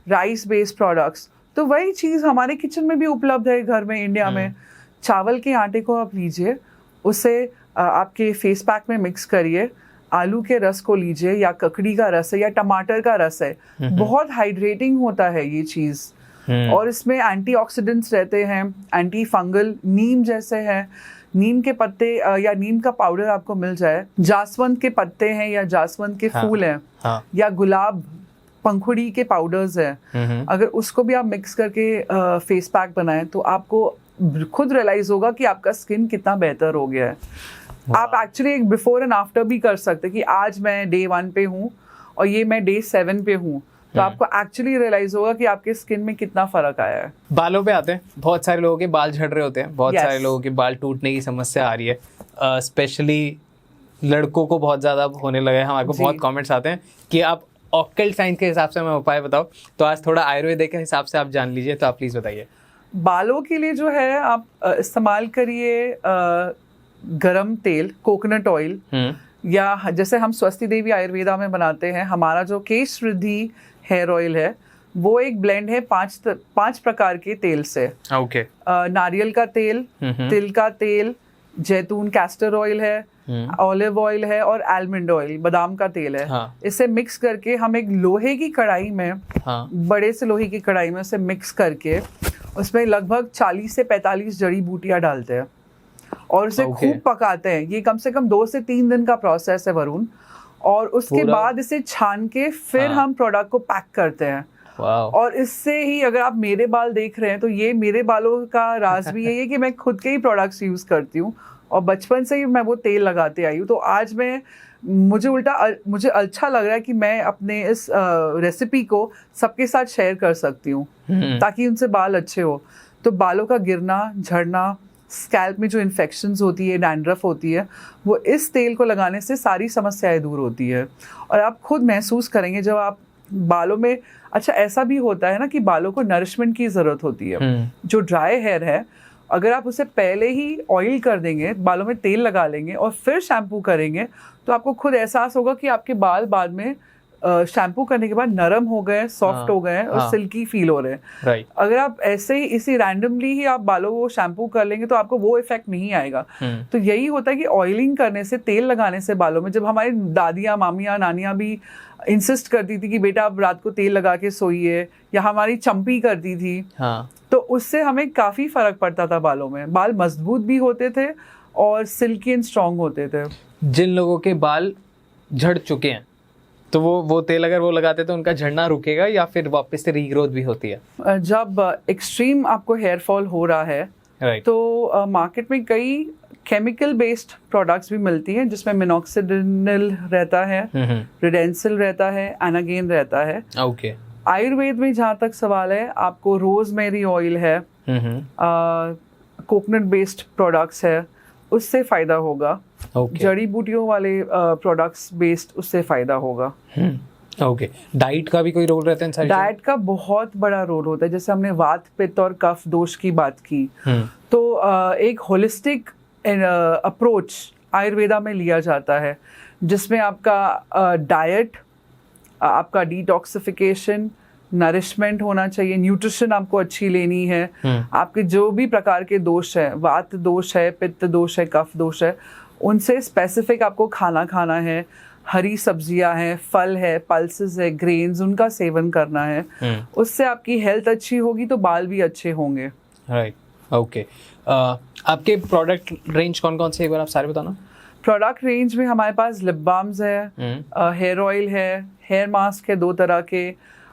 rice based products. तो वही चीज़ हमारे किचन में भी उपलब्ध है घर में, इंडिया में। चावल के आटे को आप लीजिए, उसे आपके फेस पैक में मिक्स करिए, आलू के रस को लीजिए या ककड़ी का रस है या टमाटर का रस है, बहुत हाइड्रेटिंग होता है ये चीज़। और इसमें एंटीऑक्सीडेंट्स रहते हैं, एंटी फंगल, नीम जैसे हैं, नीम के पत्ते या नीम का पाउडर आपको मिल जाए, जासवंत के पत्ते हैं या जासवंत के फूल हैं, या गुलाब पंखुड़ी के पाउडर्स हैं, अगर उसको भी आप मिक्स करके फेस पैक बनाएं तो आपको खुद रियलाइज होगा कि आपका स्किन कितना बेहतर हो गया है। आप एक्चुअली एक बिफोर एंड आफ्टर भी कर सकते हैं कि आज मैं डे 1 पे हूँ और ये मैं डे 7 पे हूँ, तो आपको एक्चुअली रियलाइज होगा कि आपके स्किन में कितना फर्क आया है। बालों पे आते हैं, बहुत सारे लोगों के बाल झड़ रहे होते हैं, बहुत सारे लोगों के बाल टूटने की समस्या आ रही है, स्पेशली लड़कों को बहुत ज्यादा होने लगा है। हमारे को बहुत कमेंट्स आते हैं कि आप ऑक्कल्ट साइंस के हिसाब से हमें उपाय बताओ, तो आज थोड़ा आयुर्वेद के हिसाब से आप जान लीजिए, तो आप प्लीज बताइए। बालों के लिए जो है आप इस्तेमाल करिए गरम तेल, कोकोनट ऑयल, या जैसे हम स्वस्ति देवी आयुर्वेदा में बनाते हैं, हमारा जो केश वृद्धि हेयर ऑयल है वो एक ब्लेंड है 5 प्रकार के तेल से। ओके। नारियल का तेल, तिल का तेल, जैतून कैस्टर ऑयल है, ऑलिव ऑयल है और आलमंड ऑयल, बादाम का तेल है। इसे मिक्स करके हम एक लोहे की कढ़ाई में, बड़े से लोहे की कढ़ाई में उसे मिक्स करके उसमें लगभग 40 से 45 जड़ी बूटियां डालते हैं और उसे खूब पकाते हैं। ये कम से कम 2 से 3 दिन का प्रोसेस है वरुण। और उसके बाद इसे छान के फिर हम प्रोडक्ट को पैक करते हैं। और इससे ही, अगर आप मेरे बाल देख रहे हैं तो ये मेरे बालों का राज भी यही है कि मैं खुद के ही प्रोडक्ट्स यूज करती हूँ और बचपन से ही मैं वो तेल लगाते आई हूँ। तो आज मुझे अच्छा लग रहा है कि मैं अपने इस रेसिपी को सबके साथ शेयर कर सकती हूँ ताकि उनसे बाल अच्छे हो। तो बालों का गिरना, झड़ना, स्कैल्प में जो इन्फेक्शंस होती है, डैंड्रफ होती है, वो इस तेल को लगाने से सारी समस्याएं दूर होती है। और आप खुद महसूस करेंगे जब आप बालों में, अच्छा ऐसा भी होता है ना कि बालों को नरिशमेंट की ज़रूरत होती है। जो ड्राई हेयर है, अगर आप उसे पहले ही ऑयल कर देंगे, बालों में तेल लगा लेंगे और फिर शैम्पू करेंगे, तो आपको खुद एहसास होगा कि आपके बाल बाद में शैम्पू करने के बाद नरम हो गए, सॉफ्ट हो गए और सिल्की फील हो रहे हैं। राइट। अगर आप ऐसे ही इसी रैंडमली ही आप बालों को शैम्पू कर लेंगे तो आपको वो इफेक्ट नहीं आएगा। तो यही होता है कि ऑयलिंग करने से, तेल लगाने से बालों में, जब हमारी दादियाँ, मामियाँ, नानियाँ भी इंसिस्ट करती थी कि बेटा आप रात को तेल लगा के सोइए, या हमारी चंपी करती थी, तो उससे हमें काफी फर्क पड़ता था बालों में। बाल मजबूत भी होते थे और सिल्की एंड स्ट्रॉन्ग होते थे। जिन लोगों के बाल झड़ चुके हैं तो वो तेल अगर वो लगाते तो उनका झड़ना रुकेगा या फिर वापस से रीग्रोथ भी होती है? जब एक्सट्रीम आपको हेयर फॉल हो रहा है, राइट, तो मार्केट में कई केमिकल बेस्ड प्रोडक्ट्स भी मिलती हैं जिसमें मिनॉक्सिडिनल रहता है, रिडेंसिल रहता है, एनागेन रहता है। ओके। आयुर्वेद में जहाँ तक सवाल है, आपको रोजमेरी ऑयल है, कोकोनट बेस्ड प्रोडक्ट्स है, उससे फायदा होगा। जड़ी बूटियों वाले प्रोडक्ट्स बेस्ड, उससे फायदा होगा। ओके। डाइट का भी कोई रोल रहता है इन सारी चीज़ों? डाइट का बहुत बड़ा रोल होता है। जैसे हमने वात, पित्त और कफ दोष की बात की, तो एक होलिस्टिक अप्रोच आयुर्वेदा में लिया जाता है, जिसमें आपका डाइट, आपका डिटॉक्सिफिकेशन, नरिशमेंट होना चाहिए, न्यूट्रिशन आपको अच्छी लेनी है। आपके जो भी प्रकार के दोष है, वात दोष है, पित्त दोष है, कफ दोष है, उनसे स्पेसिफिक आपको खाना खाना है। हरी सब्जियां हैं, फल है, पल्सेस है, ग्रेन्स, उनका सेवन करना है। उससे आपकी हेल्थ अच्छी होगी तो बाल भी अच्छे होंगे। Right, okay. आपके प्रोडक्ट रेंज कौन कौन से, एक बार आप सारे बताना। प्रोडक्ट रेंज में हमारे पास लिप बाम्स है, हेयर ऑयल है, हेयर मास्क है 2 तरह के,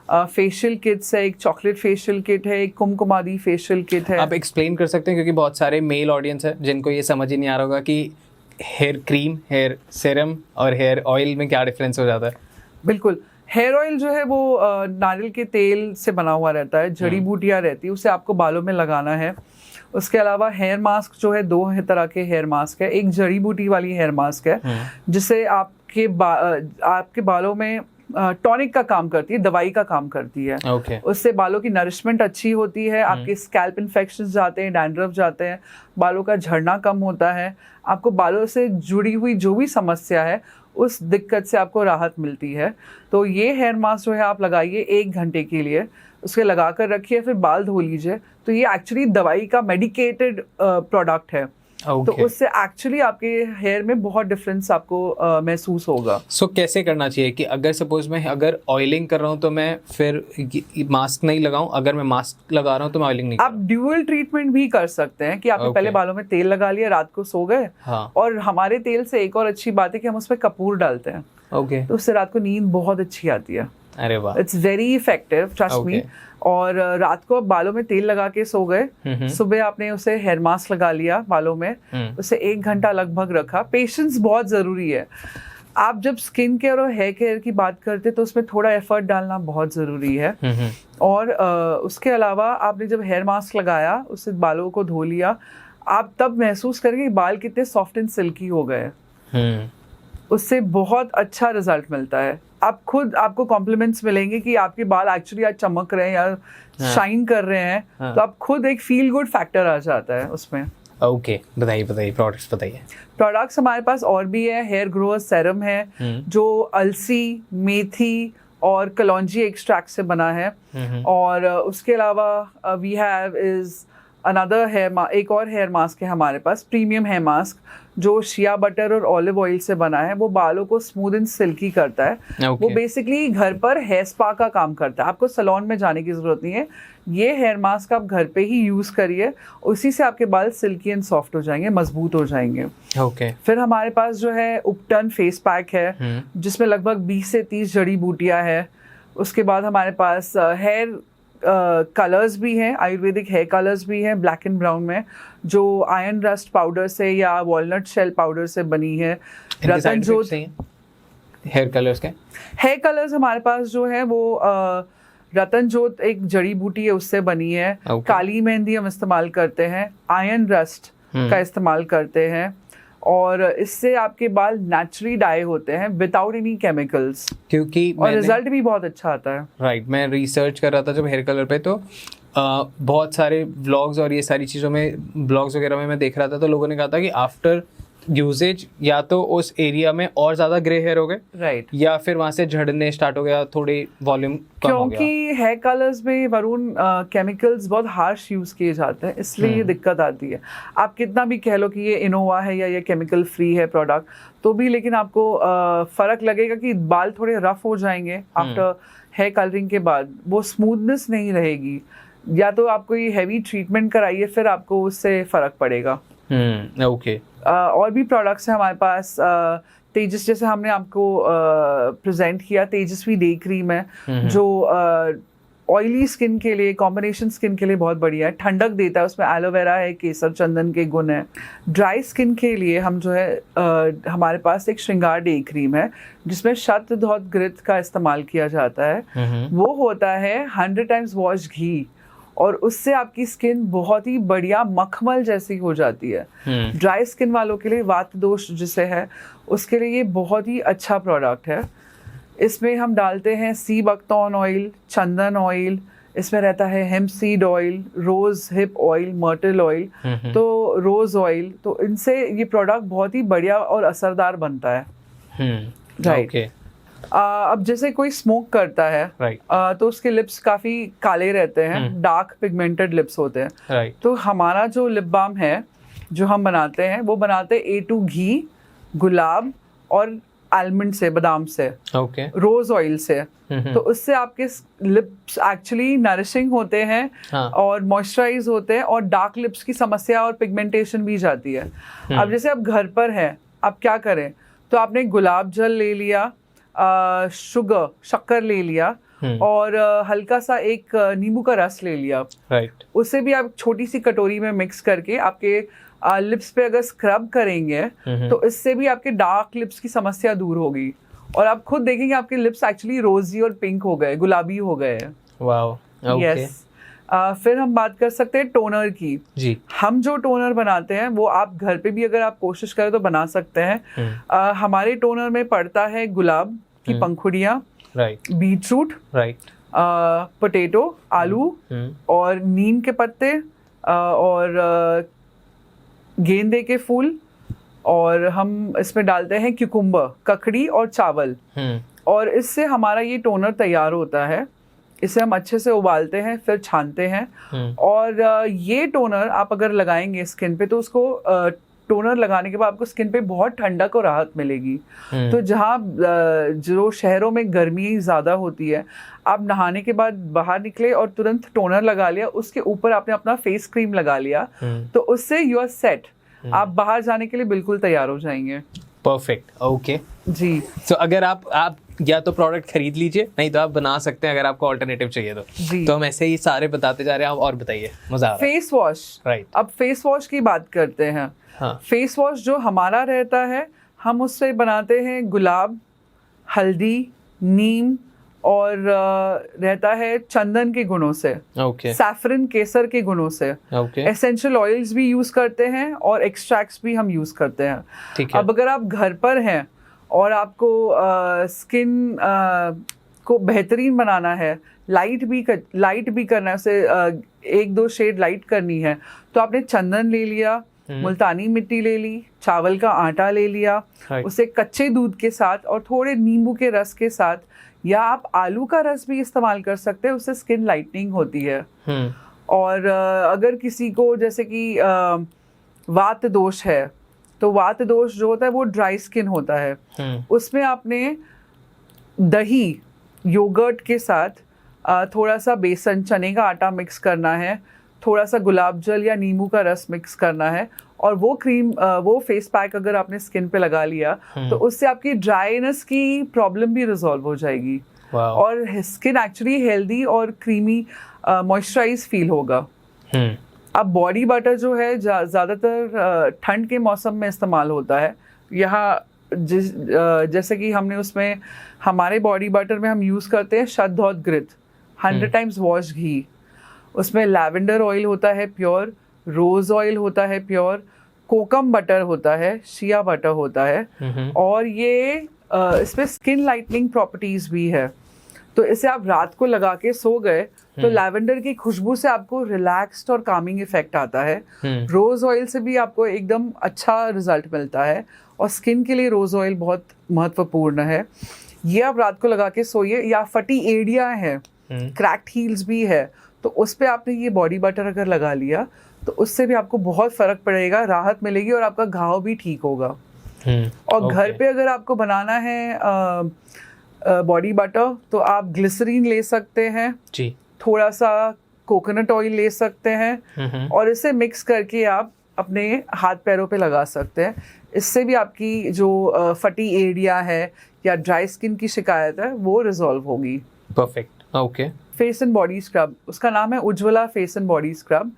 फेशियल किट्स है, एक चॉकलेट फेशियल किट है, एक कुमकुमादी फेशियल किट है। आप एक्सप्लेन कर सकते हैं, क्योंकि बहुत सारे मेल ऑडियंस है जिनको ये समझ ही नहीं आ रहा होगा कि हेयर क्रीम, हेयर सीरम और हेयर ऑयल में क्या डिफरेंस हो जाता है। बिल्कुल। हेयर ऑयल जो है वो नारियल के तेल से बना हुआ रहता है, जड़ी बूटियाँ रहती है, उसे आपको बालों में लगाना है। उसके अलावा हेयर मास्क जो है, 2 तरह के हेयर मास्क है। एक जड़ी बूटी वाली हेयर मास्क है जिससे आपके बालों में टॉनिक का काम करती है, दवाई का काम करती है। उससे बालों की नरिशमेंट अच्छी होती है, आपके स्कैल्प इन्फेक्शंस जाते हैं, डैंड्रफ जाते हैं, बालों का झड़ना कम होता है, आपको बालों से जुड़ी हुई जो भी समस्या है उस दिक्कत से आपको राहत मिलती है। तो ये हेयर मास्क जो है आप लगाइए 1 घंटे के लिए, उसके लगा कर रखिए, फिर बाल धो लीजिए। तो ये एक्चुअली दवाई का मेडिकेटेड प्रोडक्ट है। तो उससे एक्चुअली आपके हेयर में बहुत डिफरेंस आपको महसूस होगा। सो कैसे करना चाहिए कि अगर सपोज मैं अगर ऑयलिंग कर रहा हूँ तो मैं फिर मास्क नहीं लगाऊं, अगर मैं मास्क लगा रहा हूँ तो मैं ऑयलिंग नहीं? आप ड्यूअल ट्रीटमेंट भी कर सकते हैं कि आपने पहले बालों में तेल लगा लिया, रात को सो गए। और हमारे तेल से एक और अच्छी बात है कि हम उसमें कपूर डालते हैं, तो उससे रात को नींद बहुत अच्छी आती है। अरे वाह, it's very effective, trust me. और रात को बालों में तेल लगा के सो गए, सुबह आपने उसे हेयर मास्क लगा लिया बालों में, उसे 1 घंटा लगभग रखा। पेशेंस बहुत जरूरी है। आप जब स्किन केयर और हेयर केयर की बात करते तो उसमें थोड़ा एफर्ट डालना बहुत जरूरी है। और उसके अलावा आपने जब हेयर मास्क लगाया, उससे बालों को धो लिया, आप तब महसूस करेंगे कि बाल कितने सॉफ्ट एंड सिल्की हो गए। उससे बहुत अच्छा रिजल्ट मिलता है। आप खुद, आपको कॉम्प्लीमेंट्स मिलेंगे कि आपके बाल एक्चुअली आज चमक रहे हैं या शाइन कर रहे हैं। तो आप खुद, एक फील गुड फैक्टर आ जाता है उसमें। ओके, बताइए प्रोडक्ट्स बताइए। प्रोडक्ट्स हमारे पास और भी है। हेयर ग्रोअर सेरम है जो अलसी, मेथी और कलौंजी एक्सट्रैक्ट से बना है। और उसके अलावा वी हैव इज अनदर एक और हेयर मास्क है हमारे पास, प्रीमियम हेयर मास्क, जो शिया बटर और ऑलिव ऑयल से बना है। वो बालों को स्मूथ एंड सिल्की करता है। वो बेसिकली घर पर हेयर स्पा का काम करता है, आपको सैलून में जाने की जरूरत नहीं है। ये हेयर मास्क आप घर पे ही यूज करिए, उसी से आपके बाल सिल्की एंड सॉफ्ट हो जाएंगे, मजबूत हो जाएंगे। फिर हमारे पास जो है उपटन फेस पैक है, जिसमें लगभग 20 से 30 जड़ी बूटियां है। उसके बाद हमारे पास हेयर कलर्स भी हैं, आयुर्वेदिक हेयर कलर्स भी हैं ब्लैक एंड ब्राउन में, जो आयरन रस्ट पाउडर से या वॉलनट शेल पाउडर से बनी है। रतन जोत हेयर कलर्स हमारे पास जो है वो रतन जोत एक जड़ी बूटी है, उससे बनी है। काली मेहंदी हम इस्तेमाल करते हैं, आयरन रस्ट का इस्तेमाल करते हैं, और इससे आपके बाल नेचुरली डाई होते हैं विदाउट एनी केमिकल्स, क्योंकि और रिजल्ट भी बहुत अच्छा आता है। राइट, मैं रिसर्च कर रहा था जब हेयर कलर पे, तो बहुत सारे व्लॉग्स और ये सारी चीज़ों में, ब्लॉग्स वगैरह में मैं देख रहा था, तो लोगों ने कहा था कि आफ्टर यूजेज या तो उस एरिया में और ज़्यादा ग्रे हेयर हो गए, राइट, या फिर वहाँ से झड़ने स्टार्ट हो गया, थोड़ी वॉल्यूम कम हो गया। क्योंकि हेयर कलर्स में वरुण केमिकल्स बहुत हार्श यूज किए जाते हैं, इसलिए ये दिक्कत आती है। आप कितना भी कह लो कि ये इनोवा है या ये केमिकल फ्री है प्रोडक्ट, तो भी लेकिन आपको फर्क लगेगा कि बाल थोड़े रफ हो जाएंगे आफ्टर हेयर कलरिंग के बाद, वो स्मूथनेस नहीं रहेगी। या तो आप कोई हैवी ट्रीटमेंट कराइए, फिर आपको उससे फर्क पड़ेगा। ओके। और भी प्रोडक्ट्स हैं हमारे पास, तेजस जैसे हमने आपको प्रेजेंट किया, तेजस्वी डे क्रीम है जो ऑयली स्किन के लिए, कॉम्बिनेशन स्किन के लिए बहुत बढ़िया है, ठंडक देता है, उसमें एलोवेरा है, केसर चंदन के गुण है। ड्राई स्किन के लिए हम जो है हमारे पास एक श्रृंगार डे क्रीम है जिसमें शतधौत घृत का इस्तेमाल किया जाता है। वो होता है 100 टाइम्स वॉश घी, और उससे आपकी स्किन बहुत ही बढ़िया मखमल जैसी हो जाती है। ड्राई स्किन वालों के लिए, वात दोष जिसे है, उसके लिए ये बहुत ही अच्छा प्रोडक्ट है। इसमें हम डालते हैं सी बकथॉर्न ऑयल, चंदन ऑयल, इसमें रहता है hemp seed oil, rose hip oil, myrtle oil, तो रोज ऑयल, तो इनसे ये प्रोडक्ट बहुत ही बढ़िया और असरदार बनता है। राइट। अब जैसे कोई स्मोक करता है, तो उसके लिप्स काफी काले रहते हैं, डार्क पिगमेंटेड लिप्स होते हैं, तो हमारा जो लिप बाम है जो हम बनाते हैं, वो बनाते हैं A2 घी, गुलाब और आलमंड से, बादाम से, रोज ऑयल से। तो उससे आपके लिप्स एक्चुअली नरिशिंग होते हैं और मॉइस्चराइज होते हैं, और डार्क लिप्स की समस्या और पिगमेंटेशन भी जाती है। अब जैसे आप घर पर हैं, आप क्या करें, तो आपने गुलाब जल ले लिया, शक्कर ले लिया, और हल्का सा एक नींबू का रस ले लिया, उसे भी आप छोटी सी कटोरी में मिक्स करके आपके लिप्स पे अगर स्क्रब करेंगे, तो इससे भी आपके डार्क लिप्स की समस्या दूर होगी, और आप खुद देखेंगे आपके लिप्स एक्चुअली रोजी और पिंक हो गए, गुलाबी हो गए हैं। Wow, okay. यस। फिर हम बात कर सकते हैं टोनर की। जी। हम जो टोनर बनाते हैं वो आप घर पे भी अगर आप कोशिश करें तो बना सकते हैं। हमारे टोनर में पड़ता है गुलाब की पंखुड़ियाँ, बीटरूट, पोटैटो, आलू, और नीम के पत्ते, और गेंदे के फूल, और हम इसमें डालते हैं क्यूकुम्बर, ककड़ी और चावल, और इससे हमारा ये टोनर तैयार होता है। इसे हम अच्छे से उबालते हैं, फिर छानते हैं, और ये टोनर आप अगर लगाएंगे स्किन पे, तो उसको टोनर लगाने के बाद आपको स्किन पे बहुत ठंडक और राहत मिलेगी। तो जहाँ जो शहरों में गर्मी ज़्यादा होती है, आप नहाने के बाद बाहर निकले और तुरंत टोनर लगा लिया, उसके ऊपर आपने अपना फेस क्रीम लगा लिया, तो उससे यू आर सेट, आप बाहर जाने के लिए बिल्कुल तैयार हो जाएंगे। परफेक्ट, ओके जी। तो अगर आप या तो प्रोडक्ट खरीद लीजिए, नहीं तो आप बना सकते हैं अगर आपको ऑल्टरनेटिव चाहिए तो हम ऐसे ही सारे बताते जा रहे हैं। आप और बताइए, मजा आ रहा है। Face wash, right. अब फेस वॉश की बात करते हैं। फेस वॉश जो हमारा रहता है, हम उससे बनाते हैं गुलाब, हल्दी, नीम, और रहता है चंदन के गुणों से, सैफरन, केसर के गुणों से, एसेंशियल ऑयल्स भी यूज करते हैं, और एक्सट्रैक्ट्स भी हम यूज करते हैं। अब अगर आप घर पर हैं और आपको स्किन को बेहतरीन बनाना है, लाइट भी करना है, उसे 1-2 शेड लाइट करनी है, तो आपने चंदन ले लिया, मुल्तानी मिट्टी ले ली, चावल का आटा ले लिया, उसे कच्चे दूध के साथ और थोड़े नींबू के रस के साथ, या आप आलू का रस भी इस्तेमाल कर सकते हैं, उससे स्किन लाइटनिंग होती है। और अगर किसी को जैसे कि वात दोष है, तो वात दोष जो होता है वो ड्राई स्किन होता है, उसमें आपने दही, योगर्ट के साथ थोड़ा सा बेसन, चने का आटा मिक्स करना है, थोड़ा सा गुलाब जल या नींबू का रस मिक्स करना है, और वो क्रीम, वो फेस पैक अगर आपने स्किन पे लगा लिया, तो उससे आपकी ड्राइनेस की प्रॉब्लम भी रिजॉल्व हो जाएगी, और स्किन एक्चुअली हेल्दी और क्रीमी मॉइस्चराइज फील होगा। अब बॉडी बटर जो है ज़्यादातर ठंड के मौसम में इस्तेमाल होता है। यहाँ जैसे कि हमने उसमें, हमारे बॉडी बटर में हम यूज़ करते हैं शतधौत घृत, 100 टाइम्स वॉश घी, उसमें लैवेंडर ऑयल होता है प्योर, रोज ऑयल होता है प्योर, कोकम बटर होता है, शिया बटर होता है, और ये इसमें स्किन लाइटनिंग प्रॉपर्टीज भी है। तो इसे आप रात को लगा के सो गए तो लैवेंडर की खुशबू से आपको रिलैक्स्ड और कामिंग इफेक्ट आता है। रोज ऑयल से भी आपको एकदम अच्छा रिजल्ट मिलता है और स्किन के लिए रोज ऑयल बहुत महत्वपूर्ण है। ये आप रात को लगा के सोइए। या फटी एड़ियाँ हैं, क्रैक्ड हील्स भी है, तो उस पे आपने ये बॉडी बटर अगर लगा लिया तो उससे भी आपको बहुत फर्क पड़ेगा, राहत मिलेगी और आपका घाव भी ठीक होगा। और घर पे अगर आपको बनाना है बॉडी बटर तो आप ग्लिसरीन ले सकते हैं जी, थोड़ा सा कोकोनट ऑयल ले सकते हैं और इसे मिक्स करके आप अपने हाथ पैरों पे लगा सकते हैं। इससे भी आपकी जो फटी एड़िया है या ड्राई स्किन की शिकायत है वो रिजॉल्व होगी। Perfect. Okay. Face and body scrub, उसका नाम है Ujjwala face and body scrub,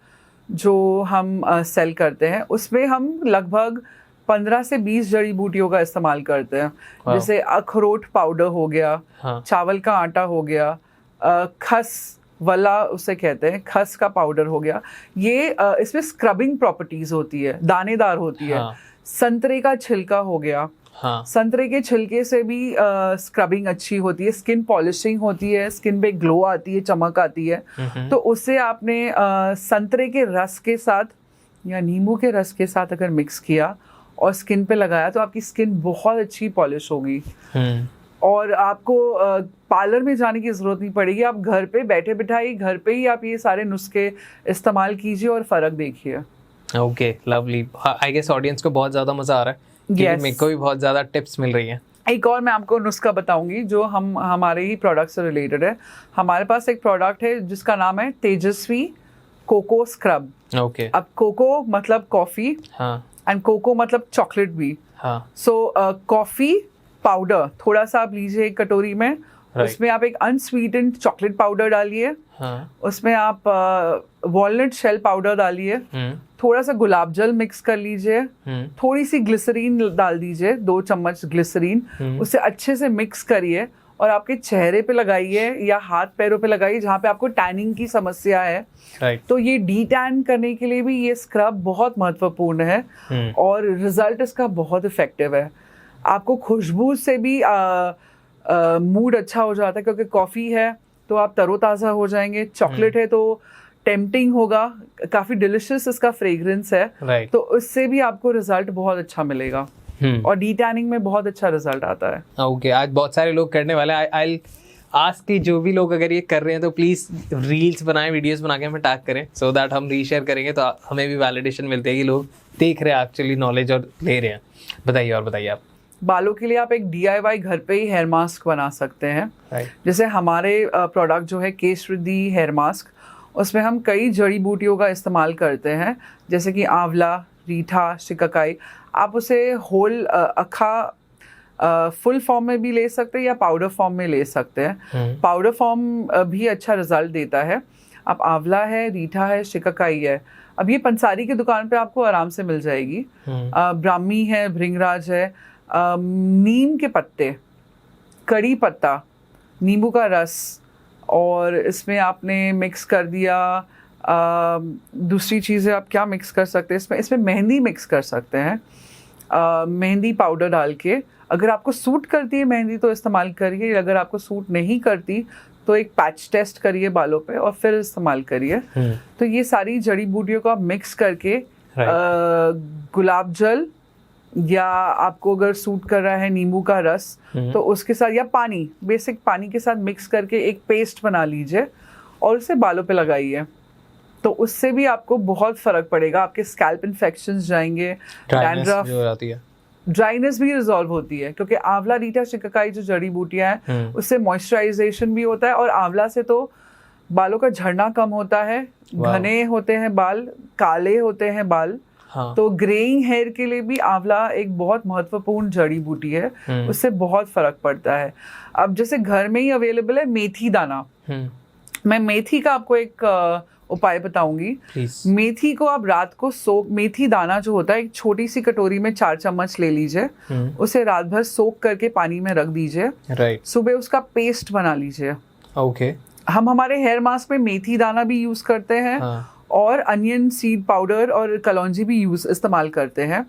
जो हम सेल करते हैं। उसमें हम लगभग 15 से 20 जड़ी बूटियों का इस्तेमाल करते हैं। जैसे अखरोट पाउडर हो गया, चावल का आटा हो गया, खस वला उसे कहते हैं, खस का पाउडर हो गया। ये इसमें स्क्रबिंग प्रॉपर्टीज होती है, दानेदार होती है। संतरे का छिलका हो गया, संतरे के छिलके से भी स्क्रबिंग अच्छी होती है, स्किन पॉलिशिंग होती है, स्किन पे ग्लो आती है, चमक आती है। तो उससे आपने संतरे के रस के साथ या नींबू के रस के साथ अगर मिक्स किया और स्किन पे लगाया तो आपकी स्किन बहुत अच्छी पॉलिश होगी और आपको पार्लर में जाने की ज़रूरत नहीं पड़ेगी। आप घर पे बैठे बिठाई घर पे ही आप ये सारे नुस्खे इस्तेमाल कीजिए और फ़र्क देखिए। Okay, lovely. I guess audience को बहुत ज़्यादा मज़ा आ रहा है। Yes. मेरे को भी बहुत ज़्यादा टिप्स मिल रही हैं। एक और मैं आपको नुस्खा बताऊंगी जो हमारे ही प्रोडक्ट से रिलेटेड है। हमारे पास एक प्रोडक्ट है जिसका नाम है तेजस्वी कोको स्क्रब। ओके। अब कोको मतलब कॉफ़ी एंड कोको मतलब चॉकलेट भी। सो कॉफ़ी पाउडर थोड़ा सा आप लीजिए एक कटोरी में, उसमें आप एक अनस्वीटेंड चॉकलेट पाउडर डालिए, उसमें आप वॉलनट शेल पाउडर डालिए, थोड़ा सा गुलाब जल मिक्स कर लीजिए, थोड़ी सी ग्लिसरीन डाल दीजिए, 2 चम्मच ग्लिसरीन, उसे अच्छे से मिक्स करिए और आपके चेहरे पे लगाइए या हाथ पैरों पे लगाइए जहाँ पे आपको टैनिंग की समस्या है। तो ये डी टैन करने के लिए भी ये स्क्रब बहुत महत्वपूर्ण है और रिजल्ट इसका बहुत इफेक्टिव है। आपको खुशबू से भी मूड अच्छा हो जाता है क्योंकि कॉफ़ी है तो आप तरोताज़ा हो जाएंगे, चॉकलेट है तो टेम्पटिंग होगा, काफ़ी डिलिशियस इसका फ्रेग्रेंस है। तो उससे भी आपको रिजल्ट बहुत अच्छा मिलेगा और डी टैनिंग में बहुत अच्छा रिजल्ट आता है। ओके, आज बहुत सारे लोग करने वाले हैं। आई आज की जो भी लोग अगर ये कर रहे हैं तो प्लीज़ रील्स बनाएं, वीडियोस बना के हमें टैग करें सो दैट हम रीशेयर करेंगे तो हमें भी वैलिडेशन मिलती है कि लोग देख रहे हैं एक्चुअली नॉलेज और ले रहे हैं। बताइए और बताइए आप। बालों के लिए आप एक DIY घर पे ही हेयर मास्क बना सकते हैं। जैसे हमारे प्रोडक्ट जो है केश वृद्धि हेयर मास्क, उसमें हम कई जड़ी बूटियों का इस्तेमाल करते हैं जैसे कि आंवला, रीठा, शिकाकाई। आप उसे होल अखा फुल फॉर्म में भी ले सकते हैं या पाउडर फॉर्म में ले सकते हैं। पाउडर फॉर्म भी अच्छा रिजल्ट देता है। अब आंवला है, रीठा है, शिकाकाई है, अब ये पंसारी की दुकान पे आपको आराम से मिल जाएगी। ब्राह्मी है, भृंगराज है, नीम के पत्ते, कड़ी पत्ता, नींबू का रस और इसमें आपने मिक्स कर दिया दूसरी चीज़ें आप क्या मिक्स कर सकते हैं इसमें मेहंदी मिक्स कर सकते हैं। मेहंदी पाउडर डाल के अगर आपको सूट करती है मेहंदी तो इस्तेमाल करिए, अगर आपको सूट नहीं करती तो एक पैच टेस्ट करिए बालों पे और फिर इस्तेमाल करिए। तो ये सारी जड़ी बूटियों को आप मिक्स करके गुलाब जल या आपको अगर सूट कर रहा है नींबू का रस तो उसके साथ या पानी, बेसिक पानी के साथ मिक्स करके एक पेस्ट बना लीजिए और उसे बालों पे लगाइए। तो उससे भी आपको बहुत फर्क पड़ेगा, आपके स्कैल्प इन्फेक्शंस जाएंगे, डैंड्रफ, ड्राइनेस भी रिजॉल्व होती है क्योंकि आंवला, रीठा, शिकाकाई जो जड़ी बूटियां हैं उससे मॉइस्चराइजेशन भी होता है और आंवला से तो बालों का झड़ना कम होता है, घने होते हैं बाल, काले होते हैं बाल। तो ग्रेइंग हेयर के लिए भी आंवला एक बहुत महत्वपूर्ण जड़ी बूटी है, उससे बहुत फर्क पड़ता है। अब जैसे घर में ही अवेलेबल है मेथी दाना, मैं मेथी का आपको एक उपाय बताऊंगी। मेथी को आप रात को मेथी दाना जो होता है एक छोटी सी कटोरी में 4 चम्मच ले लीजिए, उसे रात भर सोक करके पानी में रख दीजिए, सुबह उसका पेस्ट बना लीजिए। हम हमारे हेयर मास्क में मेथी दाना भी यूज करते हैं और अनियन सीड पाउडर और कलौंजी भी इस्तेमाल करते हैं।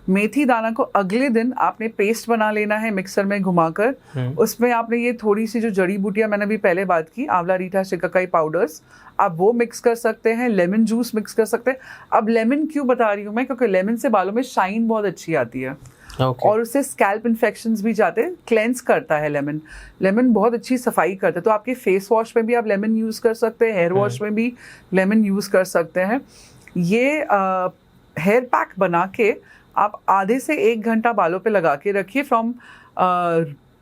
मेथी दाना को अगले दिन आपने पेस्ट बना लेना है मिक्सर में घुमाकर, उसमें आपने ये थोड़ी सी जो जड़ी बूटियां मैंने भी पहले बात की, आंवला, रीठा, शिकाकाई पाउडर्स, आप वो मिक्स कर सकते हैं। लेमन जूस मिक्स कर सकते हैं। अब लेमन क्यों बता रही हूँ मैं, क्योंकि लेमन से बालों में शाइन बहुत अच्छी आती है। और उससे स्कैल्प इन्फेक्शंस भी जाते हैं, क्लेंस करता है लेमन। लेमन बहुत अच्छी सफाई करता है, तो आपके फेस वॉश में भी आप लेमन यूज़ कर सकते हैं, हेयर वॉश में भी लेमन यूज़ कर सकते हैं। ये हेयर पैक बना के आप आधे से 1 घंटा बालों पे लगा के रखिए, from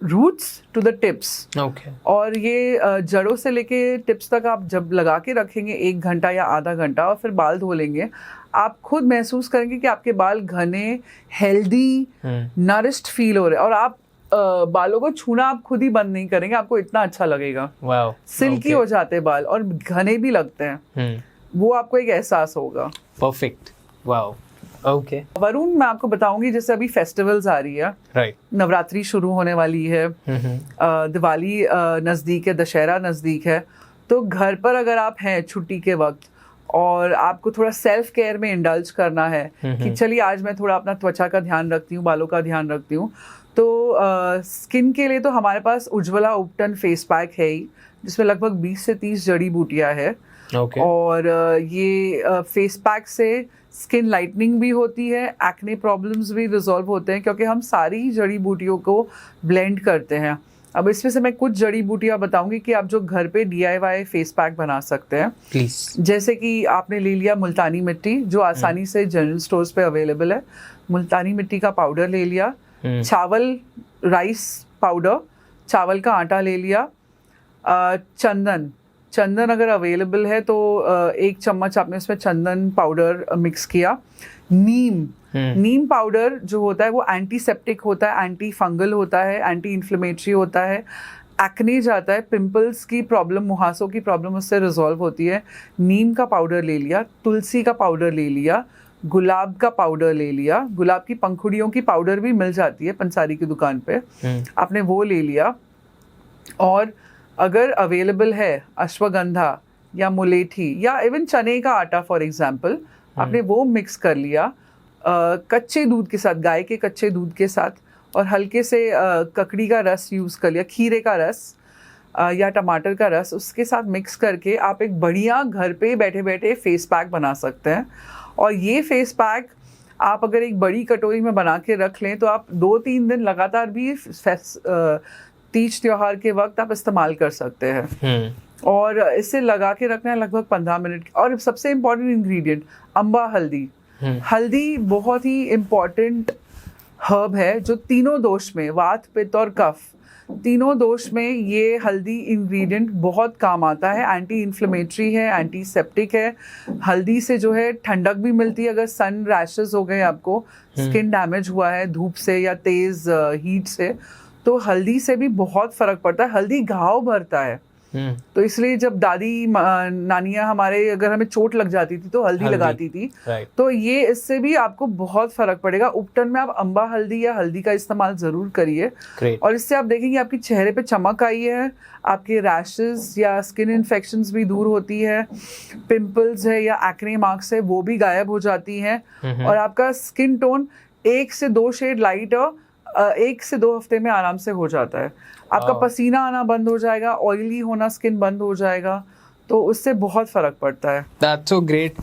roots to the tips. और ये जड़ों से लेके टिप्स तक आप जब लगा के रखेंगे 1 घंटा या आधा घंटा, और फिर बाल धो लेंगे, आप खुद महसूस करेंगे कि आपके बाल घने, हेल्दी, नरिश्ड फील हो रहे हैं। और आप बालों को छूना आप खुद ही बंद नहीं करेंगे, आपको इतना अच्छा लगेगा। सिल्की हो जाते हैं बाल और घने भी लगते हैं। वो आपको एक एहसास होगा। परफेक्ट। वाओ। ओके वरुण, मैं आपको बताऊंगी, जैसे अभी फेस्टिवल्स आ रही है, राइट, नवरात्रि शुरू होने वाली है, दिवाली नज़दीक है, दशहरा नज़दीक है, तो घर पर अगर आप हैं छुट्टी के वक्त और आपको थोड़ा सेल्फ केयर में इंडल्ज करना है कि चलिए आज मैं थोड़ा अपना त्वचा का ध्यान रखती हूँ, बालों का ध्यान रखती हूँ, तो स्किन के लिए तो हमारे पास उज्ज्वला उपटन फेस पैक है ही, जिसमें लगभग 20 से 30 जड़ी बूटियाँ है। और ये फेस पैक से स्किन लाइटनिंग भी होती है, एक्ने प्रॉब्लम्स भी रिजॉल्व होते हैं, क्योंकि हम सारी जड़ी बूटियों को ब्लेंड करते हैं। अब इसमें से मैं कुछ जड़ी बूटियाँ बताऊंगी कि आप जो घर पे DIY फेस पैक बना सकते हैं। प्लीज। जैसे कि आपने ले लिया मुल्तानी मिट्टी, जो आसानी से जनरल स्टोर्स पे अवेलेबल है। मुल्तानी मिट्टी का पाउडर ले लिया, चावल, राइस पाउडर, चावल का आटा ले लिया, चंदन अगर अवेलेबल है तो 1 चम्मच आपने उसमें चंदन पाउडर मिक्स किया। नीम पाउडर जो होता है वो एंटीसेप्टिक होता है, एंटी फंगल होता है, एंटी इन्फ्लेमेटरी होता है, एक्ने जाता है, पिंपल्स की प्रॉब्लम, मुहासों की प्रॉब्लम उससे रिजॉल्व होती है। नीम का पाउडर ले लिया, तुलसी का पाउडर ले लिया, गुलाब का पाउडर ले लिया, गुलाब की पंखुड़ियों की पाउडर भी मिल जाती है पंसारी की दुकान पे, आपने वो ले लिया। और अगर अवेलेबल है अश्वगंधा या मुलेठी या इवन चने का आटा फॉर एग्जांपल, आपने वो मिक्स कर लिया कच्चे दूध के साथ, गाय के कच्चे दूध के साथ, और हल्के से ककड़ी का रस यूज़ कर लिया, खीरे का रस या टमाटर का रस, उसके साथ मिक्स करके आप एक बढ़िया घर पे बैठे बैठे फेस पैक बना सकते हैं। और ये फेस पैक आप अगर एक बड़ी कटोरी में बना के रख लें तो आप 2-3 दिन लगातार भी तीज त्योहार के वक्त आप इस्तेमाल कर सकते हैं। और इसे लगा के रखना है लगभग 15 मिनट। और सबसे इम्पोर्टेंट इंग्रेडिएंट अम्बा हल्दी। हल्दी बहुत ही इम्पोर्टेंट हर्ब है जो तीनों दोष में, वात, पित्त और कफ, तीनों दोष में ये हल्दी इंग्रेडिएंट बहुत काम आता है। एंटी इन्फ्लेमेटरी है, एंटीसेप्टिक है। हल्दी से जो है ठंडक भी मिलती है। अगर सन रैशेस हो गए, आपको स्किन डैमेज हुआ है धूप से या तेज हीट से, तो हल्दी से भी बहुत फर्क पड़ता है। हल्दी घाव भरता है, तो इसलिए जब दादी नानियाँ हमारे, अगर हमें चोट लग जाती थी तो हल्दी लगाती थी। तो ये इससे भी आपको बहुत फर्क पड़ेगा। उपटन में आप अम्बा हल्दी या हल्दी का इस्तेमाल जरूर करिए, और इससे आप देखेंगे आपके चेहरे पे चमक आई है, आपके रैशेस या स्किन इन्फेक्शंस भी दूर होती है, पिंपल्स है या एक्ने मार्क्स है वो भी गायब हो जाती हैं, और आपका स्किन टोन 1 से 2 शेड लाइट 1 से 2 हफ्ते में आराम से हो जाता है। आपका पसीना आना बंद हो जाएगा, ऑयली होना स्किन बंद हो जाएगा, तो उससे बहुत फर्क पड़ता है। That's so great.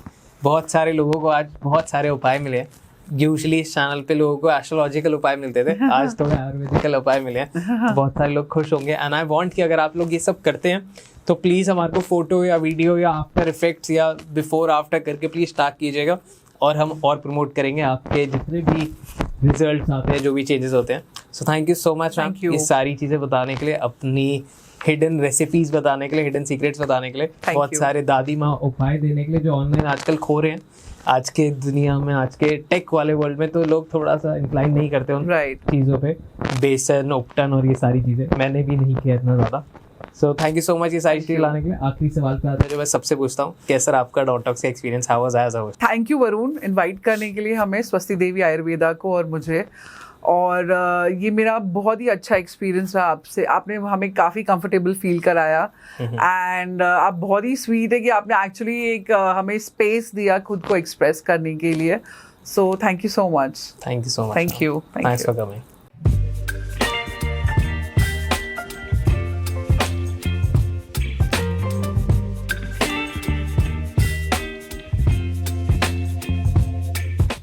बहुत सारे लोगों को आज बहुत सारे उपाय मिले। यूजुअली इस चैनल पे लोगों को एस्ट्रोलॉजिकल उपाय मिलते थे, आज थोड़े आयुर्वेदिकल उपाय मिले हैं। बहुत सारे लोग खुश होंगे। एंड आई वांट कि अगर आप लोग ये सब करते हैं तो प्लीज़ हमारे को फोटो या वीडियो या आफ्टर इफेक्ट्स या बिफोर आफ्टर करके प्लीज़ टैग कीजिएगा, और हम और प्रमोट करेंगे आपके जितने भी रिजल्ट्स आते हैं, जो भी चेंजेस होते हैं। So thank you so much ma'am, ये सारी चीज़ें बताने के लिए, अपनी हिडन रेसिपीज बताने के लिए, हिडन सीक्रेट्स बताने के लिए, बहुत सारे दादी माँ उपाय देने के लिए जो ऑनलाइन आजकल खो रहे हैं। आज के दुनिया में, आज के टेक वाले वर्ल्ड में तो लोग थोड़ा सा इंक्लाइन नहीं करते उन चीज़ों पे, बेसन, उपटन और ये सारी चीज़ें। मैंने भी नहीं किया इतना ज़्यादा। So thank you so much ये सारी चीज़ें लाने के लिए। आखिरी सवाल पे आता है जो मैं सबसे पूछता हूँ, कैसा आपका डॉटॉक्स का experience, how was as a host? Thank you Varun invite करने के लिए हमें, स्वस्ति देवी आयुर्वेदा को और मुझे। और ये मेरा बहुत ही अच्छा एक्सपीरियंस रहा आपसे। आपने हमें काफ़ी कंफर्टेबल फील कराया एंड आप बहुत ही स्वीट है कि आपने एक्चुअली एक हमें स्पेस दिया खुद को एक्सप्रेस करने के लिए। So thank you so much. Thank you so much. Thank you. Thanks for coming.